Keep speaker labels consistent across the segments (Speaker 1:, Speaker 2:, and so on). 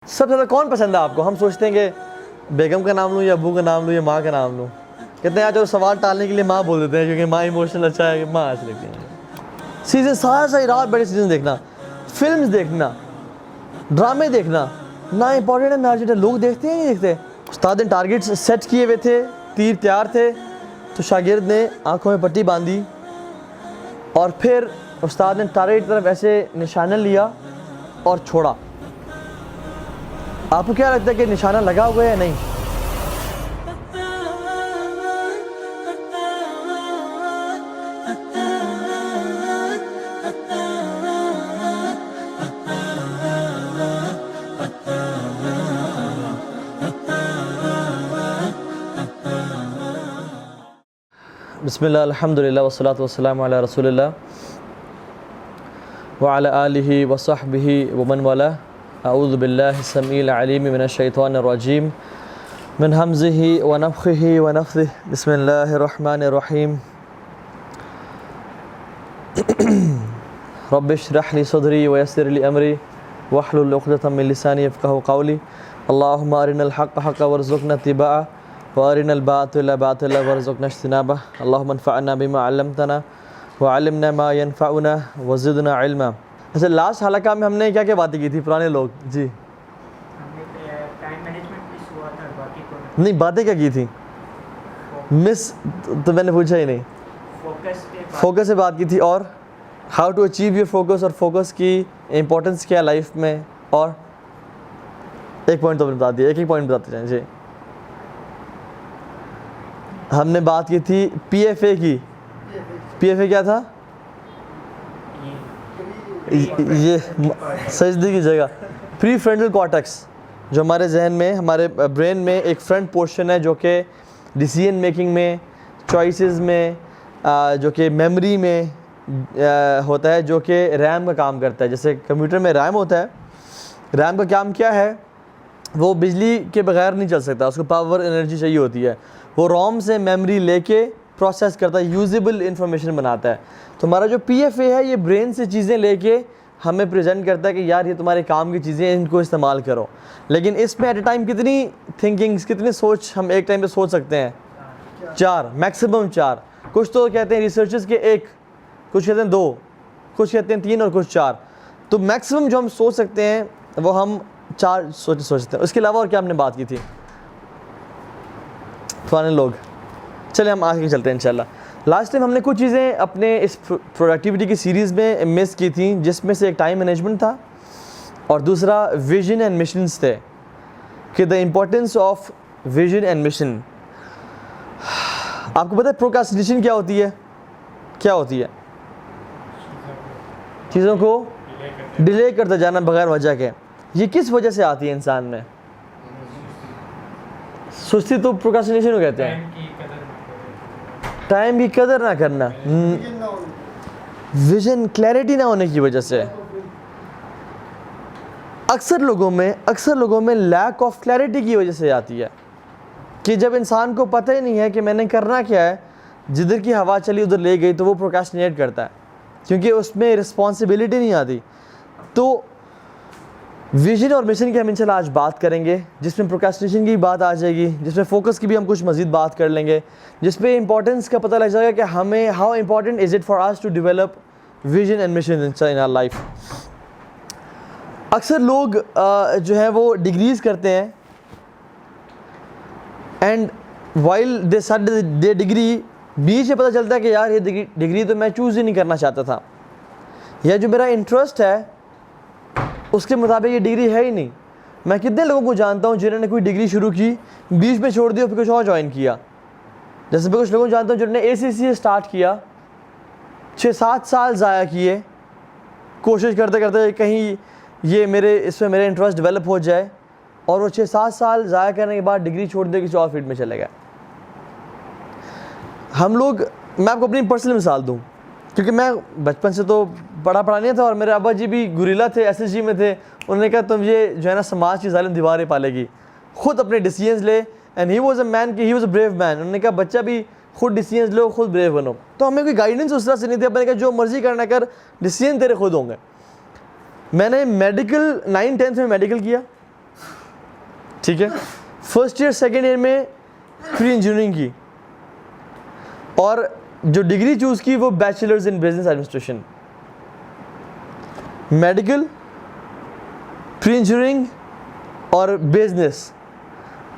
Speaker 1: सबसे ज़्यादा कौन पसंद है आपको? हम सोचते हैं कि बेगम का नाम लूँ या अबू का नाम लूँ या माँ का नाम लूँ। कहते हैं यार जो सवाल टालने के लिए माँ बोल देते हैं, क्योंकि माँ इमोशनल अच्छा है कि माँ अच्छी लगती है। सीज़न सारी रात बड़े सीज़न देखना, फिल्म्स देखना, ड्रामे देखना ना इम्पॉर्टेंट है ना अर्जेंट है। लोग देखते हैं नहीं देखते? उस्ताद ने टारगेट सेट किए हुए थे, तीर तैयार थे, तो शागिर्द ने आंखों में पट्टी बांधी और फिर उस्ताद ने टारगेट की तरफ ऐसे निशाना लिया और छोड़ा। आपको क्या लगता है कि निशाना लगा हुआ है या नहीं? बिस्मिल्लाह अल्हम्दुलिल्लाह वस्सलातु वस्सलामु अला रसूलिल्लाह व अला आलिहि व सहबिहि व मन वाला। अऊज़ु बिल्लाहि समील अलीम मिनश शैतानिर रजीम मिन हमज़िहि व नफ़्ख़िहि व नफ़्थिहि। बिस्मिल्लाहिर रहमानिर रहीम। रब्बि इश्रह ली सदरी व यस्सिर ली अमरी वहलुल उक़दतम मिन लिसानी यफ़क़हू क़ौली। अल्लाहुम्मा अरिनल हक़्क़ हक़्क़न वरज़ुक़ना इत्तिबाअह व अरिनल बातिला बातिला वरज़ुक़ना इज्तिनाबह। अल्लाहुम्मा अन्फ़अना बिमा अल्लमतना व अल्लिमना मा यनफ़अुना व ज़िदना इल्मा। अच्छा, लास्ट हलका में हमने क्या क्या बातें की थी? पुराने लोग जी
Speaker 2: टाइम मैनेजमेंट मिस हुआ था, बाकी तो
Speaker 1: नहीं, बातें क्या की थी मिस? तो मैंने पूछा ही नहीं। फोकस से बात की थी, और how to achieve your focus, और फोकस की इम्पोर्टेंस क्या लाइफ में, और एक पॉइंट तो बता दिया, एक ही पॉइंट बताते जाएं जी। हमने बात की थी पीएफए की। पीएफए क्या था? ये सजदे की जगह प्री फ्रंटल कॉर्टेक्स, जो हमारे जहन में, हमारे ब्रेन में एक फ्रंट पोर्शन है जो कि डिसीजन मेकिंग में, चॉइसेस में, जो कि मेमोरी में होता है, जो कि रैम का काम करता है। जैसे कंप्यूटर में रैम होता है, रैम का काम क्या है? वो बिजली के बगैर नहीं चल सकता, उसको पावर एनर्जी चाहिए होती है। वो रोम से मेमोरी लेके प्रोसेस करता है, यूजेबल इंफॉर्मेशन बनाता है। तो हमारा जो पीएफए है, ये ब्रेन से चीज़ें लेके हमें प्रेजेंट करता है कि यार ये तुम्हारे काम की चीज़ें हैं, इनको इस्तेमाल करो। लेकिन इसमें एट ए टाइम कितनी थिंकिंग्स, कितनी सोच हम एक टाइम पे सोच सकते हैं? 4, मैक्सिमम 4। कुछ तो कहते हैं रिसर्चर्स के 1, कुछ कहते हैं 2, कुछ कहते हैं 3 और कुछ 4। तो मैक्सिमम जो हम सोच सकते हैं वो हम 4 सोचते हैं। उसके अलावा और क्या हमने बात की थी? पुराने लोग। चले हम आगे चलते हैं इंशाल्लाह। लास्ट टाइम हमने कुछ चीज़ें अपने इस प्रोडक्टिविटी की सीरीज़ में मिस की थी, जिसमें से एक टाइम मैनेजमेंट था और दूसरा विजन एंड मिशंस थे, कि the importance of vision and mission. आपको पता है प्रोक्रास्टिनेशन क्या होती है? क्या होती है? चीज़ों को डिले करते जाना बगैर वजह के। ये किस वजह से आती है इंसान में? सुस्ती तो प्रोक्रास्टिनेशन को कहते हैं। टाइम की कदर ना करना, विजन क्लैरिटी ना होने की वजह से। अक्सर लोगों में लैक ऑफ क्लैरिटी की वजह से आती है, कि जब इंसान को पता ही नहीं है कि मैंने करना क्या है, जिधर की हवा चली उधर ले गई, तो वो प्रोक्रास्टिनेट करता है, क्योंकि उसमें रिस्पॉन्सिबिलिटी नहीं आती। तो विजन और मिशन की हम इंशाल्लाह आज बात करेंगे, जिसमें प्रोक्रास्टिनेशन की बात आ जाएगी, जिसमें फोकस की भी हम कुछ मज़ीद बात कर लेंगे, जिसमें इंपॉर्टेंस का पता लग जाएगा कि हमें how important is it for us to develop vision and mission in our life. अक्सर लोग जो है वो डिग्रीज़ करते हैं, and while they study the degree, बीच में पता चलता है कि यार ये डिग्री तो मैं चूज़ ही नहीं करना चाहता था, या जो मेरा इंटरेस्ट है उसके मुताबिक ये डिग्री है ही नहीं। मैं कितने लोगों को जानता हूँ जिन्होंने कोई डिग्री शुरू की, बीच में छोड़ दिया, फिर कुछ और ज्वाइन किया। जैसे मैं कुछ लोगों को जानता हूँ जिन्होंने ACCA स्टार्ट किया, 6-7 साल ज़ाया किए कोशिश करते करते कहीं ये इसमें मेरे इंटरेस्ट डेवलप हो जाए, और वो 6-7 साल ज़ाया करने के बाद डिग्री छोड़ दे, किसी और फील्ड में चले गए। हम लोग, मैं आपको अपनी पर्सनल मिसाल दूँ, क्योंकि मैं बचपन से तो पढ़ा नहीं था, और मेरे अब्बा जी भी गुरीला थे, SSG में थे। उन्होंने कहा तुम ये जो है ना समाज की जालिम दीवारें पालेगी, खुद अपने डिसीजंस ले। And he was a man, he was a brave man. उन्होंने कहा बच्चा भी खुद डिसीजंस लो, खुद ब्रेव बनो। तो हमें कोई गाइडेंस उस तरह से नहीं थी। मैंने कहा जो मर्जी करना कर, डिसीजन तेरे खुद होंगे। मैंने मेडिकल 9-10 में मेडिकल किया, ठीक है। फर्स्ट ईयर सेकेंड ईयर में प्री इंजीनियरिंग की, और जो डिग्री चूज़ की वो bachelors in business administration. Medical, pre engineering और बिजनेस,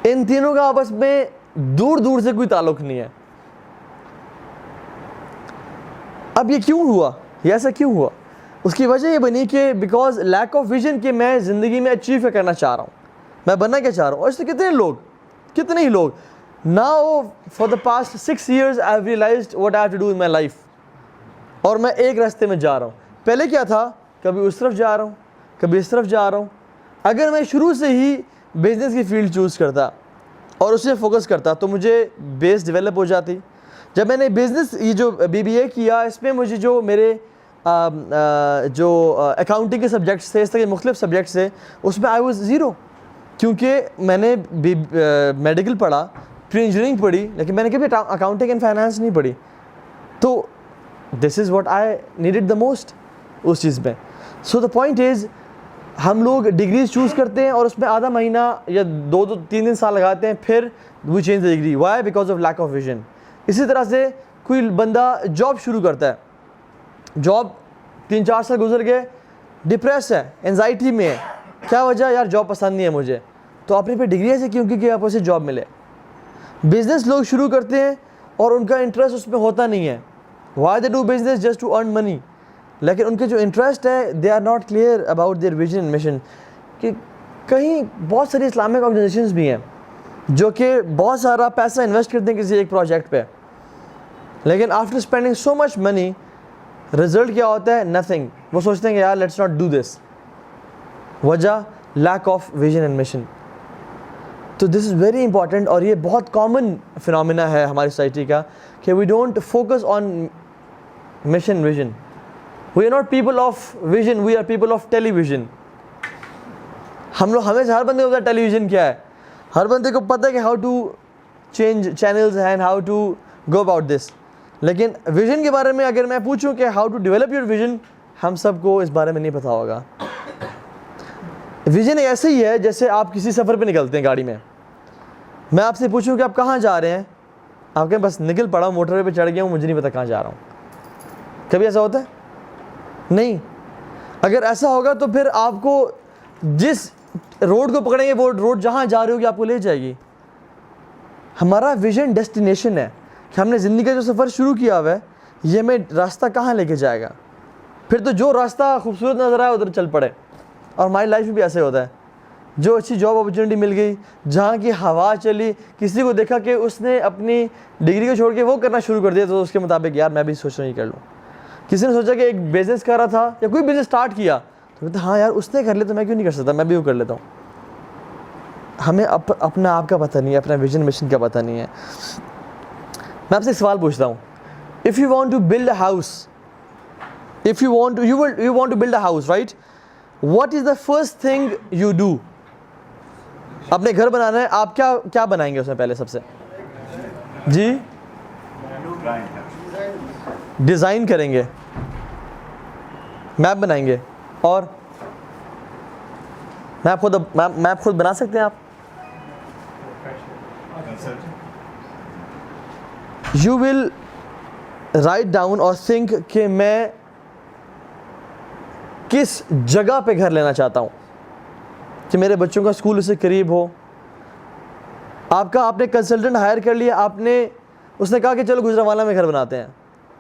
Speaker 1: इन तीनों का आपस में दूर दूर से कोई ताल्लुक नहीं है। अब ये क्यों हुआ, ये ऐसा क्यों हुआ? उसकी वजह ये बनी कि बिकॉज लैक ऑफ विजन कि मैं ज़िंदगी में अचीव करना चाह रहा हूँ, मैं बनना क्या चाह रहा हूँ। और इससे कितने ही लोग now for the past 6 years I have realised what I have to do in my life, और मैं एक रास्ते में जा रहा हूँ। पहले क्या था, कभी उस तरफ जा रहा हूँ, कभी इस तरफ जा रहा हूँ। अगर मैं शुरू से ही बिज़नेस की फील्ड चूज़ करता और उस पर फोकस करता तो मुझे बेस डेवलप हो जाती। जब मैंने बिज़नेस ये जो BBA किया, इसमें मुझे जो मेरे जो अकाउंटिंग के सब्जेक्ट्स थे, इस तरह के मुख्तलिफ सब्जेक्ट्स थे, उसमें आई वाज ज़ीरो, क्योंकि मैंने मेडिकल पढ़ा, प्री इंजीनियरिंग पढ़ी, लेकिन मैंने कभी अकाउंटिंग एंड फाइनेंस नहीं पढ़ी। तो this is what I needed the most उस चीज़ में। सो द पॉइंट इज़, हम लोग डिग्रीज चूज़ करते हैं और उसमें आधा महीना या 2-3 साल लगाते हैं, फिर we change the degree. Why? Because of lack of vision. इसी तरह से कोई बंदा जॉब शुरू करता है, जॉब 3-4 साल गुजर गए, डिप्रेस है, एंजाइटी में है, क्या वजह? यार जॉब पसंद नहीं है मुझे। तो अपने पे डिग्री ऐसे क्यों? क्योंकि आपको उसे जॉब मिले। बिजनेस लोग शुरू करते हैं और उनका इंटरेस्ट उसमें होता नहीं है। Why they do business? Just to earn money. लेकिन उनके जो इंटरेस्ट है, they are not clear about their vision and mission. कि कहीं बहुत सारी इस्लामिक ऑर्गेनाइजेशंस भी हैं जो कि बहुत सारा पैसा इन्वेस्ट करते हैं किसी एक प्रोजेक्ट पे, लेकिन after spending so much money, result क्या होता है? नथिंग। वो सोचते हैं कि यार लेट्स नॉट डू दिस। वजह? Lack of vision and mission. तो दिस इज़ वेरी इंपॉर्टेंट, और ये बहुत कॉमन फिनोमिना है हमारी सोसाइटी का कि we don't focus on mission vision. We are not people of vision, we are people of television. हमें हर बंदे को पता है टेलीविज़न क्या है, हर बंदे को पता है कि how to change channels and how to go about this. लेकिन विजन के बारे में अगर मैं पूछूं कि how to develop your vision, हम सबको इस बारे में नहीं पता होगा। विजन ऐसे ही है जैसे आप किसी सफ़र पे निकलते हैं गाड़ी में। मैं आपसे पूछूं कि आप कहाँ जा रहे हैं, आप कहें बस निकल पड़ा हूँ, मोटरवे पे चढ़ गया हूँ, मुझे नहीं पता कहाँ जा रहा हूँ। कभी ऐसा होता है? नहीं। अगर ऐसा होगा तो फिर आपको जिस रोड को पकड़ेंगे वो रोड जहाँ जा रही होगी आपको ले जाएगी। हमारा विजन डेस्टिनेशन है कि हमने ज़िंदगी का जो सफ़र शुरू किया हुआ है, ये हमें रास्ता कहाँ लेके जाएगा। फिर तो जो रास्ता खूबसूरत नज़र आए उधर चल पड़े। और हमारी लाइफ में भी ऐसे होता है, जो अच्छी जॉब अपॉर्चुनिटी मिल गई, जहाँ की हवा चली, किसी को देखा कि उसने अपनी डिग्री को छोड़ के वो करना शुरू कर दिया, तो उसके मुताबिक यार मैं भी सोच रहा हूँ ये कर लूँ। किसी ने सोचा कि एक बिज़नेस कर रहा था या कोई बिज़नेस स्टार्ट किया, तो कहते हाँ यार उसने कर लिया तो मैं क्यों नहीं कर सकता, मैं भी वो कर लेता हूँ। हमें अपना आप का पता नहीं है, अपना विजन मिशन का पता नहीं है। मैं आपसे एक सवाल पूछता हूँ, if you want to build a house, if you want to build a house, right, what is the first thing you do? अपने घर बनाना है, आप क्या बनाएंगे उसमें पहले? सबसे जी, डिज़ाइन करेंगे, मैप बनाएंगे, और मैप खुद बना सकते हैं आप? यू विल राइट डाउन और थिंक कि मैं किस जगह पे घर लेना चाहता हूँ, कि मेरे बच्चों का स्कूल उससे करीब हो। आपने कंसल्टेंट हायर कर लिया, उसने कहा कि चलो गुजरांवाला में घर बनाते हैं,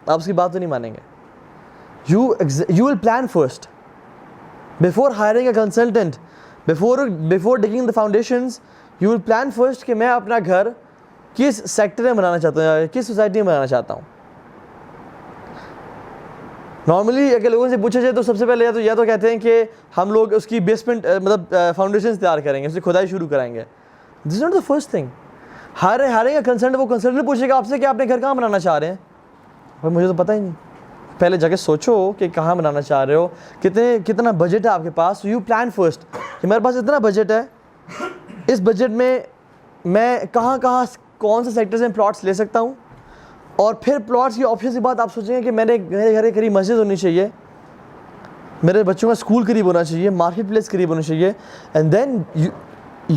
Speaker 1: आप उसकी बात तो नहीं मानेंगे। You will plan first before hiring a consultant, before digging the foundations. You will plan first कि मैं अपना घर किस सेक्टर में बनाना चाहता हूँ, किस सोसाइटी में बनाना चाहता हूँ। नॉर्मली अगर लोगों से पूछा जाए तो सबसे पहले या तो कहते हैं कि हम लोग उसकी बेसमेंट मतलब फाउंडेशन तैयार करेंगे, उसकी खुदाई शुरू कराएंगे। This is not the first thing. Hiring a consultant, वो कंसल्टेंट पूछेगा आपसे कि आपने घर कहाँ बनाना चाह रहे हैं। भाई मुझे तो पता ही नहीं। पहले जाके सोचो कि कहाँ बनाना चाह रहे हो, कितना बजट है आपके पास। यू प्लान फर्स्ट कि मेरे पास इतना बजट है, इस बजट में मैं कौन से सेक्टर से प्लॉट्स ले सकता हूँ। और फिर प्लॉट्स की ऑप्शन के बाद आप सोचेंगे कि मेरे घर के करीब मस्जिद होनी चाहिए, मेरे बच्चों का स्कूल करीब होना चाहिए, मार्केट प्लेस करीब होना चाहिए। And then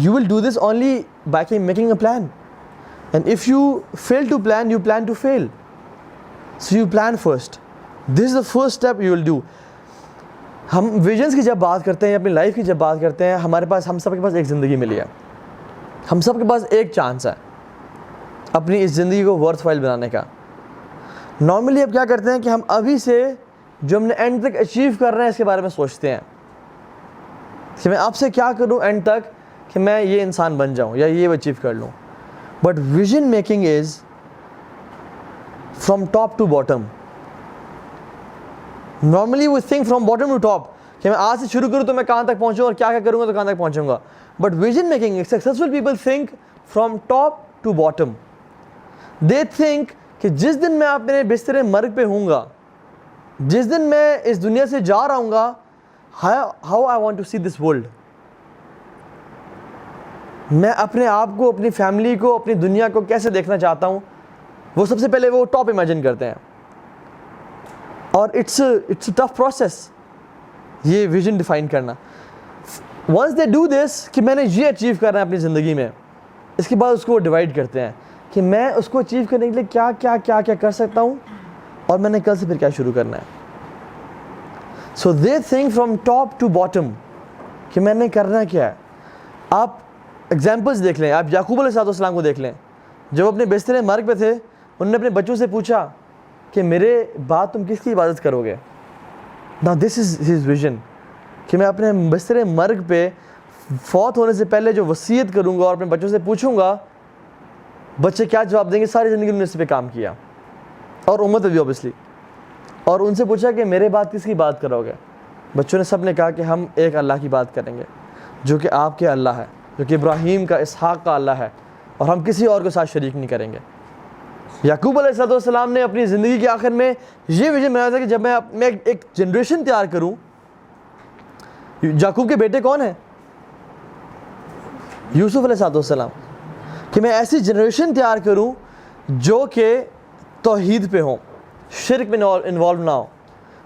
Speaker 1: you will do this only by making a plan. And if you fail to plan, you plan to fail. So you plan first. This is the first step you will do. हम visions की जब बात करते हैं, अपनी life की जब बात करते हैं, हम सबके पास एक ज़िंदगी मिली है, हम सबके पास एक चांस है अपनी इस ज़िंदगी को वर्थवाइल बनाने का. नॉर्मली अब क्या करते हैं कि हम अभी से जो हमने एंड तक अचीव कर रहे हैं इसके बारे में सोचते हैं कि मैं आपसे क्या करूं एंड तक कि मैं ये इंसान बन जाऊं या ये अचीव कर लूं. But vision making is from top to bottom. Normally we think from bottom to top कि मैं आज से शुरू करूं तो मैं कहां तक पहुंचूं और क्या क्या करूंगा तो कहां तक पहुंचूंगा. But vision making, successful people think from top to bottom. They think कि जिस दिन मैं अपने बिस्तर मर्ग पे हूँगा, जिस दिन मैं इस दुनिया से जा रहा हूँगा, how I want to see this world. मैं अपने आप को, अपनी फैमिली को, अपनी दुनिया को कैसे देखना चाहता हूँ, वो सबसे पहले वो टॉप इमेजिन करते हैं. और इट्स टफ प्रोसेस ये विजन डिफाइन करना. वंस दे डू दिस कि मैंने ये अचीव करना है अपनी ज़िंदगी में, इसके बाद उसको डिवाइड करते हैं कि मैं उसको अचीव करने के लिए क्या क्या क्या क्या कर सकता हूँ और मैंने कल से फिर क्या शुरू करना है. So they think from top to bottom कि मैंने करना क्या है. आप एग्जाम्पल्स देख लें, आप याकूब अलैहिस्सलाम को देख लें. जब अपने बिस्तर मर्ग पे थे, उन्होंने अपने बच्चों से पूछा कि मेरे बाद तुम किसकी इबादत करोगे. Now this is his vision कि मैं अपने बिस्तर मर्ग पे फौत होने से पहले जो वसीयत करूँगा और अपने बच्चों से पूछूँगा, बच्चे क्या जवाब देंगे. सारी ज़िंदगी उन्होंने इस पर काम किया और उम्मत भी ऑब्वियसली. और उनसे पूछा कि मेरे बाद किसकी बात करोगे. बच्चों ने सब ने कहा कि हम एक अल्लाह की बात करेंगे जो कि आपके अल्लाह है, जो कि इब्राहीम का, इसहाक का अल्लाह है, और हम किसी और के साथ शरीक नहीं करेंगे. याकूब अलैहिस्सलाम ने अपनी ज़िंदगी के आखिर में ये विजन बनाया था कि जब मैं एक जनरेशन तैयार करूँ. याकूब के बेटे कौन हैं? यूसुफ अलैहिस्सलाम. कि मैं ऐसी जनरेशन तैयार करूं जो कि तौहीद पे हो, शिरक में इन्वॉल्व ना हो,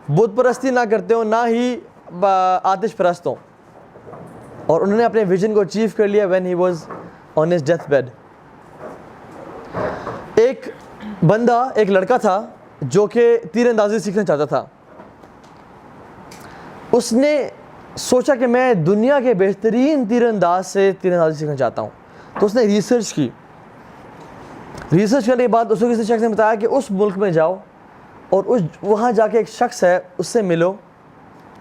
Speaker 1: बुत परस्ती ना करते हो, ना ही आतिश परस्त हो. और उन्होंने अपने विजन को अचीव कर लिया when he was on his death bed. एक बंदा, एक लड़का था जो कि तीरंदाजी सीखना चाहता था. उसने सोचा कि मैं दुनिया के बेहतरीन तीरंदाज से तीरंदाजी सीखना चाहता हूँ. तो उसने रिसर्च की. रिसर्च करने के बाद उसको किसी शख्स ने बताया कि उस मुल्क में जाओ और वहाँ जाके एक शख्स है, उससे मिलो,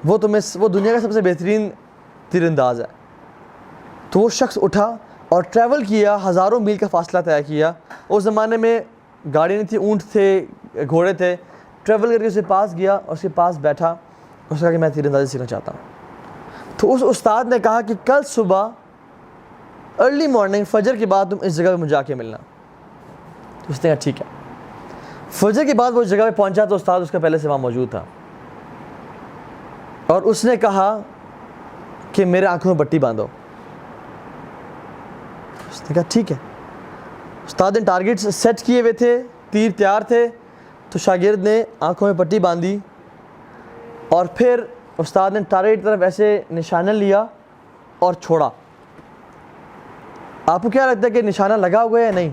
Speaker 1: वो दुनिया का सबसे बेहतरीन तीरंदाज है. तो वो शख्स उठा और ट्रैवल किया, हज़ारों मील का फासला तय किया. उस ज़माने में गाड़ी नहीं थी, ऊँट थे, घोड़े थे. ट्रैवल करके उसके पास गया और उसके पास बैठा. उसने कहा कि मैं तीरंदाजी सीखना चाहता हूँ. तो उस उस्ताद ने कहा कि कल सुबह अर्ली मॉर्निंग फजर के बाद तुम इस जगह पे मुझे आके मिलना. उसने कहा ठीक है. फजर के बाद वो जगह पे पहुंचा तो उस्ताद उसका पहले से वहाँ मौजूद था और उसने कहा कि मेरे आंखों में पट्टी बांधो. उसने कहा ठीक है. उस्ताद ने टारगेट सेट किए हुए थे, तीर तैयार थे. तो शागिर्द ने आंखों में पट्टी बांधी और फिर उस्ताद ने टारगेट की तरफ ऐसे निशाना लिया और छोड़ा. आपको क्या लगता है कि निशाना लगा हुआ है या नहीं?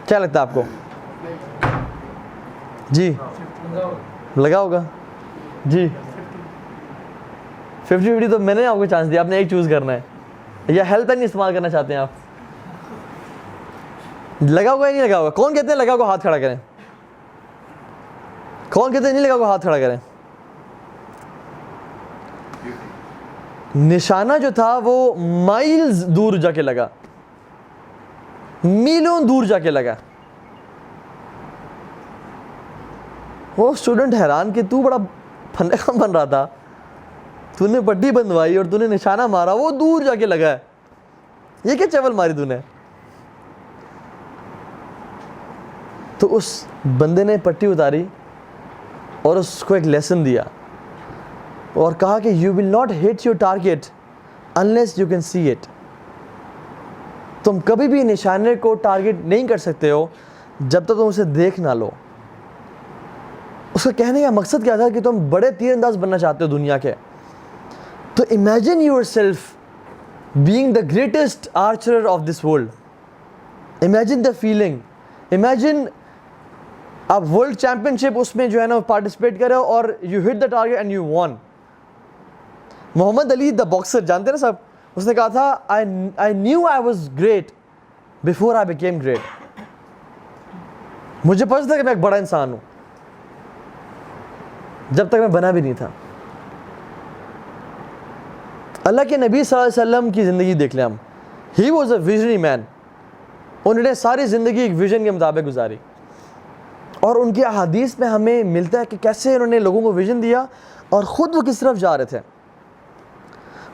Speaker 1: क्या लगता है आपको? जी लगा होगा जी. 50-50 तो मैंने आपको चांस दिया, आपने एक चूज़ करना है. या हेल्थ नहीं इस्तेमाल करना चाहते हैं आप? लगा हुआ है नहीं लगा होगा? कौन कहते हैं लगा हुआ हाथ खड़ा करें. कौन कहते हैं नहीं लगा हुआ हाथ खड़ा करें. निशाना जो था वो माइल्स दूर जाके लगा, मीलों दूर जाके लगा. वो स्टूडेंट हैरान कि तू बड़ा फन्ने काम बन रहा था, तूने पट्टी बंधवाई और तूने निशाना मारा, वो दूर जाके लगा है. ये क्या चवल मारी तूने? तो उस बंदे ने पट्टी उतारी और उसको एक लेसन दिया और कहा कि you will not hit your target unless you can see it. तुम कभी भी निशाने को टारगेट नहीं कर सकते हो जब तक तुम उसे देख ना लो. उसका कहने का मकसद क्या था कि तुम बड़े तीरंदाज बनना चाहते हो दुनिया के. तो imagine yourself being the greatest archer of this world. Imagine the feeling. Imagine आप वर्ल्ड चैंपियनशिप उसमें जो है ना पार्टिसिपेट करे और you hit the target and you won. Muhammad Ali the boxer, जानते ना सब, उसने कहा था I knew I was great before I became great. मुझे पता था कि मैं एक बड़ा इंसान हूं जब तक मैं बना भी नहीं था. अल्लाह के नबी सल्लल्लाहु अलैहि वसल्लम की ज़िंदगी देख लें हम. ही वॉज अ विजनरी मैन. उन्होंने सारी ज़िंदगी एक विजन के मुताबिक गुजारी और उनकी अहादीस में हमें मिलता है कि कैसे उन्होंने लोगों को विजन दिया और ख़ुद वो किस तरफ जा रहे थे.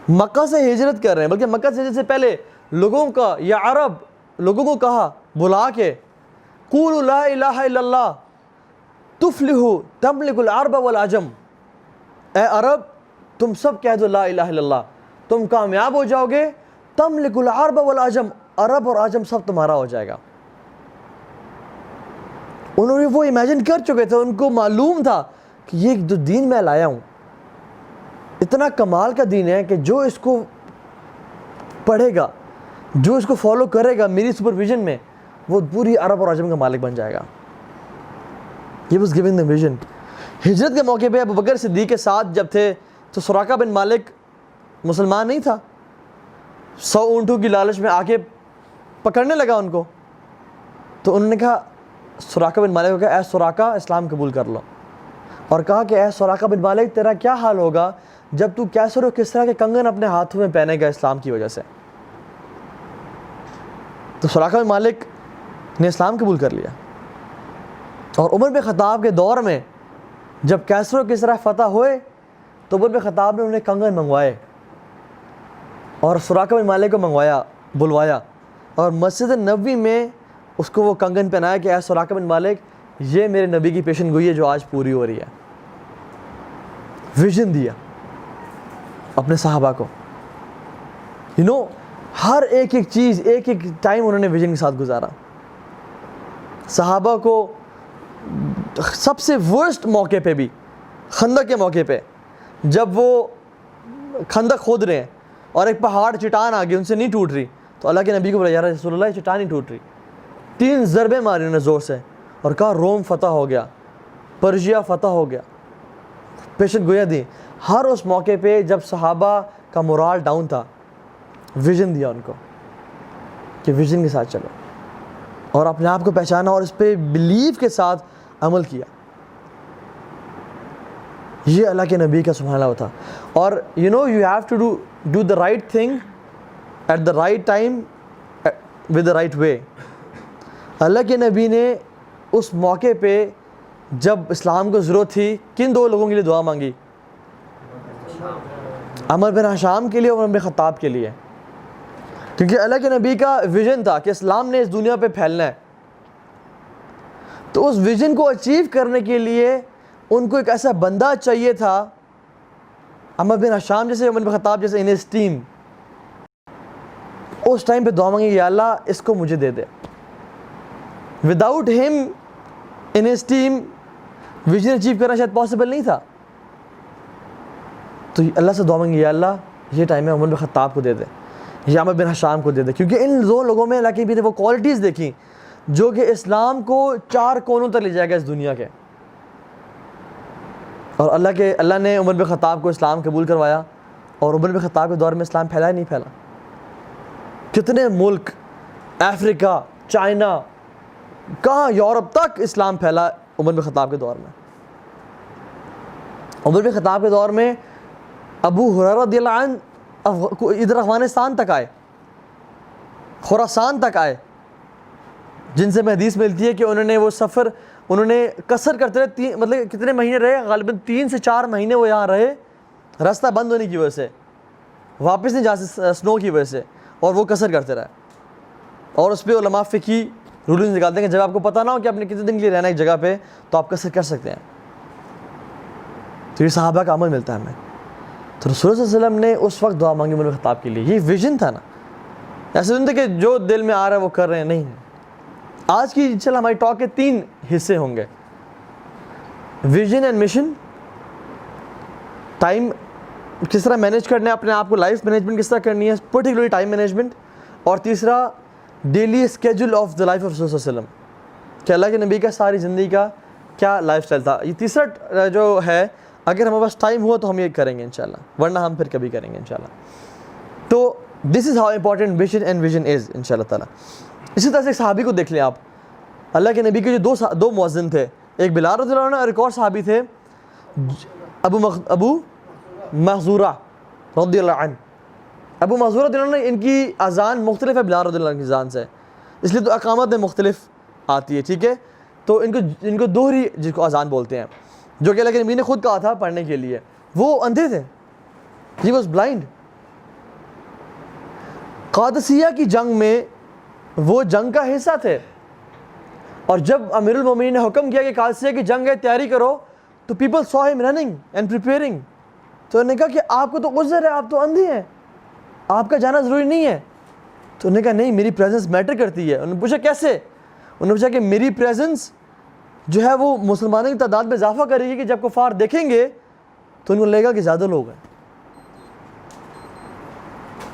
Speaker 1: मक्का से हिजरत कर रहे हैं, बल्कि मक्का से हिजरत से पहले लोगों का या अरब लोगों को कहा बुला के, क़ूलू ला इलाहा इल्लल्लाह तुफ्लिहू तमलिकुल अरब वल अजम. ए अरब, तुम सब कह दो ला इलाहा इल्लल्लाह, तुम कामयाब हो जाओगे. तमलिकुल अरब वल अजम, अरब और अजम सब तुम्हारा हो जाएगा. उन्होंने वो इमेजिन कर चुके थे, उनको मालूम था कि ये जो दीन मैं लाया हूँ इतना कमाल का दीन है कि जो इसको पढ़ेगा, जो इसको फॉलो करेगा मेरी सुपरविजन में, वो पूरी अरब और अजम का मालिक बन जाएगा. He was given the vision. हिजरत के मौके पे अबू बकर सिद्दीक के साथ जब थे तो सुराका बिन मालिक मुसलमान नहीं था. 100 ऊँटों की लालच में आके पकड़ने लगा उनको. तो उन्होंने कहा, सुराका बिन मालिक को कहा, ऐ सुराका इस्लाम कबूल कर लो. और कहा कि ऐ सुराका बिन मालिक, तेरा क्या हाल होगा जब तू कैसर और किसरा के कंगन अपने हाथों में पहनेगा इस्लाम की वजह से. तो सुराका बिन मालिक ने इस्लाम कबूल कर लिया. और उमर बिन ख़त्ताब के दौर में जब कैसर और किसरा फतह हुए तो उमर बिन ख़त्ताब ने उन्हें कंगन मंगवाए और सुराका बिन मालिक को बुलवाया और मस्जिद नबवी में उसको वो कंगन पहनाया कि ऐ सुराका बिन मालिक, ये मेरे नबी की पेशन गोई है जो आज पूरी हो रही है. विजन दिया अपने सहाबा को. हर एक एक चीज़, एक एक टाइम उन्होंने विजन के साथ गुजारा. सहाबा को सबसे वर्स्ट मौके पे भी, खंदक के मौके पे, जब वो खंदक खोद रहे हैं और एक पहाड़ चट्टान आ गई, उनसे नहीं टूट रही, तो अल्लाह के नबी को बोला, यार रसूलुल्लाह ये चट्टान नहीं टूट रही. 3 ज़रबे मारी उन्होंने ज़ोर से और कहा रोम फतह हो गया, पर्शिया फतह हो गया, पेशन गोया दी. हर उस मौके पे जब सहाबा का मोराल डाउन था, विजन दिया उनको कि विजन के साथ चलो और अपने आप को पहचाना और इस पर बिलीव के साथ अमल किया. ये अल्लाह के नबी का सुभान अल्लाह था. और you have to do the right thing at the right time with the right way. अल्लाह के नबी ने उस मौके पे जब इस्लाम को ज़रूरत थी, किन 2 लोगों के लिए दुआ मांगी? अमर बिन हशाम के लिए और उमर बिन ख़त्ताब के लिए. क्योंकि अल्लाह के नबी का विजन था कि इस्लाम ने इस दुनिया पे फैलना है. तो उस विजन को अचीव करने के लिए उनको एक ऐसा बंदा चाहिए था, अमर बिन हशाम जैसे, उमर बिन ख़त्ताब जैसे, इन हिज टीम. उस टाइम पे दुआ मांगी, या अल्लाह इसको मुझे दे दे. Without him in his team vision achieve करना शायद पॉसिबल नहीं था. तो अल्लाह से दुआ मांगी, या अल्लाह ये टाइम है उमर बिन ख़त्ताब को दे दे या अमर बिन हशाम को दे दे. क्योंकि इन 2 लोगों में अल्लाह की भी वो क्वालिटीज़ देखी जो कि इस्लाम को 4 कोनों तक ले जाएगा इस दुनिया के. और अल्लाह ने उमर बिन ख़त्ताब को इस्लाम कबूल करवाया और उमर बिन ख़त्ताब के दौर में इस्लाम फैला ही नहीं फैला. कितने मुल्क, अफ्रीका, चाइना, कहाँ यूरोप तक इस्लाम फैला उमर बिन ख़त्ताब के दौर में. उमर बिन ख़त्ताब के दौर में अबू हुरैरा रज़ियल्लाहु अन्हु इधर अफ़गानिस्तान तक आए, खुरासान तक आए, जिनसे में हदीस मिलती है कि उन्होंने वो सफ़र उन्होंने कसर करते रहे. मतलब कितने महीने रहे? ग़ालिबन 3 से 4 महीने वो यहाँ रहे, रास्ता बंद होने की वजह से, वापस नहीं जा सकते स्नो की वजह से, और वो कसर करते रहे. और उस पर उलमा फ़िकी रूलिंग निकालते हैं कि जब आपको पता ना हो कि आपने कितने दिन के लिए रहना एक जगह पे, तो आप कसर कर सकते हैं. तो ये सहाबा का अमल मिलता है हमें. तो रसूल सल्लल्लाहु अलैहि वसल्लम ने उस वक्त दुआ मांगी उमर बिन ख़त्ताब के लिए. ये विजन था ना, ऐसे नहीं था कि जो दिल में आ रहा है वो कर रहे हैं, नहीं. आज की इंशाल्लाह हमारी टॉक के 3 हिस्से होंगे: विजन एंड मिशन, टाइम किस तरह मैनेज करना है अपने आप को, लाइफ मैनेजमेंट किस तरह करनी है, पर्टिकुलरली टाइम मैनेजमेंट। और तीसरा daily schedule of the life of रसूल सल्लल्लाहु अलैहि वसल्लम, कि अल्लाह के नबी का सारी ज़िंदगी का क्या लाइफ स्टाइल था। ये तीसरा जो है, अगर हमारे पास टाइम हुआ तो हम ये करेंगे इंशाल्लाह, वरना हम फिर कभी करेंगे इंशाल्लाह। तो this is how important mission and vision is इंशाल्लाह ताला। इसी तरह से एक सहाबी को देख लें आप, अल्लाह के नबी के जो दो मुअज्जिन थे, एक बिलाल रज़ियल्लाहु अन्हु और एक और सहाबी थे अबू महज़ूरा रज़ियल्लाहु अन्हु। अबू महज़ूरा रज़ियल्लाहु अन्हु, इनकी अज़ान मुख्तलिफ है बिलाल रज़ियल्लाहु अन्हु की अज़ान से, इसलिए तो अकामत में मुख्तलिफ आती है, ठीक है। तो इनको दोहरी जिसको अज़ान बोलते हैं, जो कि अल्लाह के नबी ने खुद कहा था पढ़ने के लिए। वो अंधे थे, ही वॉज ब्लाइंड। क़ादसिया की जंग में वो जंग का हिस्सा थे, और जब अमीरुल मोमिनीन ने हुक्म किया कि क़ादसिया की जंग है, तैयारी करो, तो people saw him running and preparing. तो उन्होंने कहा कि आपको तो उज़्र है, आप तो अंधे हैं, आपका जाना ज़रूरी नहीं है। तो उन्होंने कहा नहीं, मेरी प्रेजेंस मैटर करती है। उन्होंने पूछा कैसे? उन्होंने पूछा कि मेरी प्रेजेंस जो है वो मुसलमानों की तादाद में इजाफा करेगी कि जब कुफार देखेंगे तो उनको लगेगा कि ज़्यादा लोग हैं।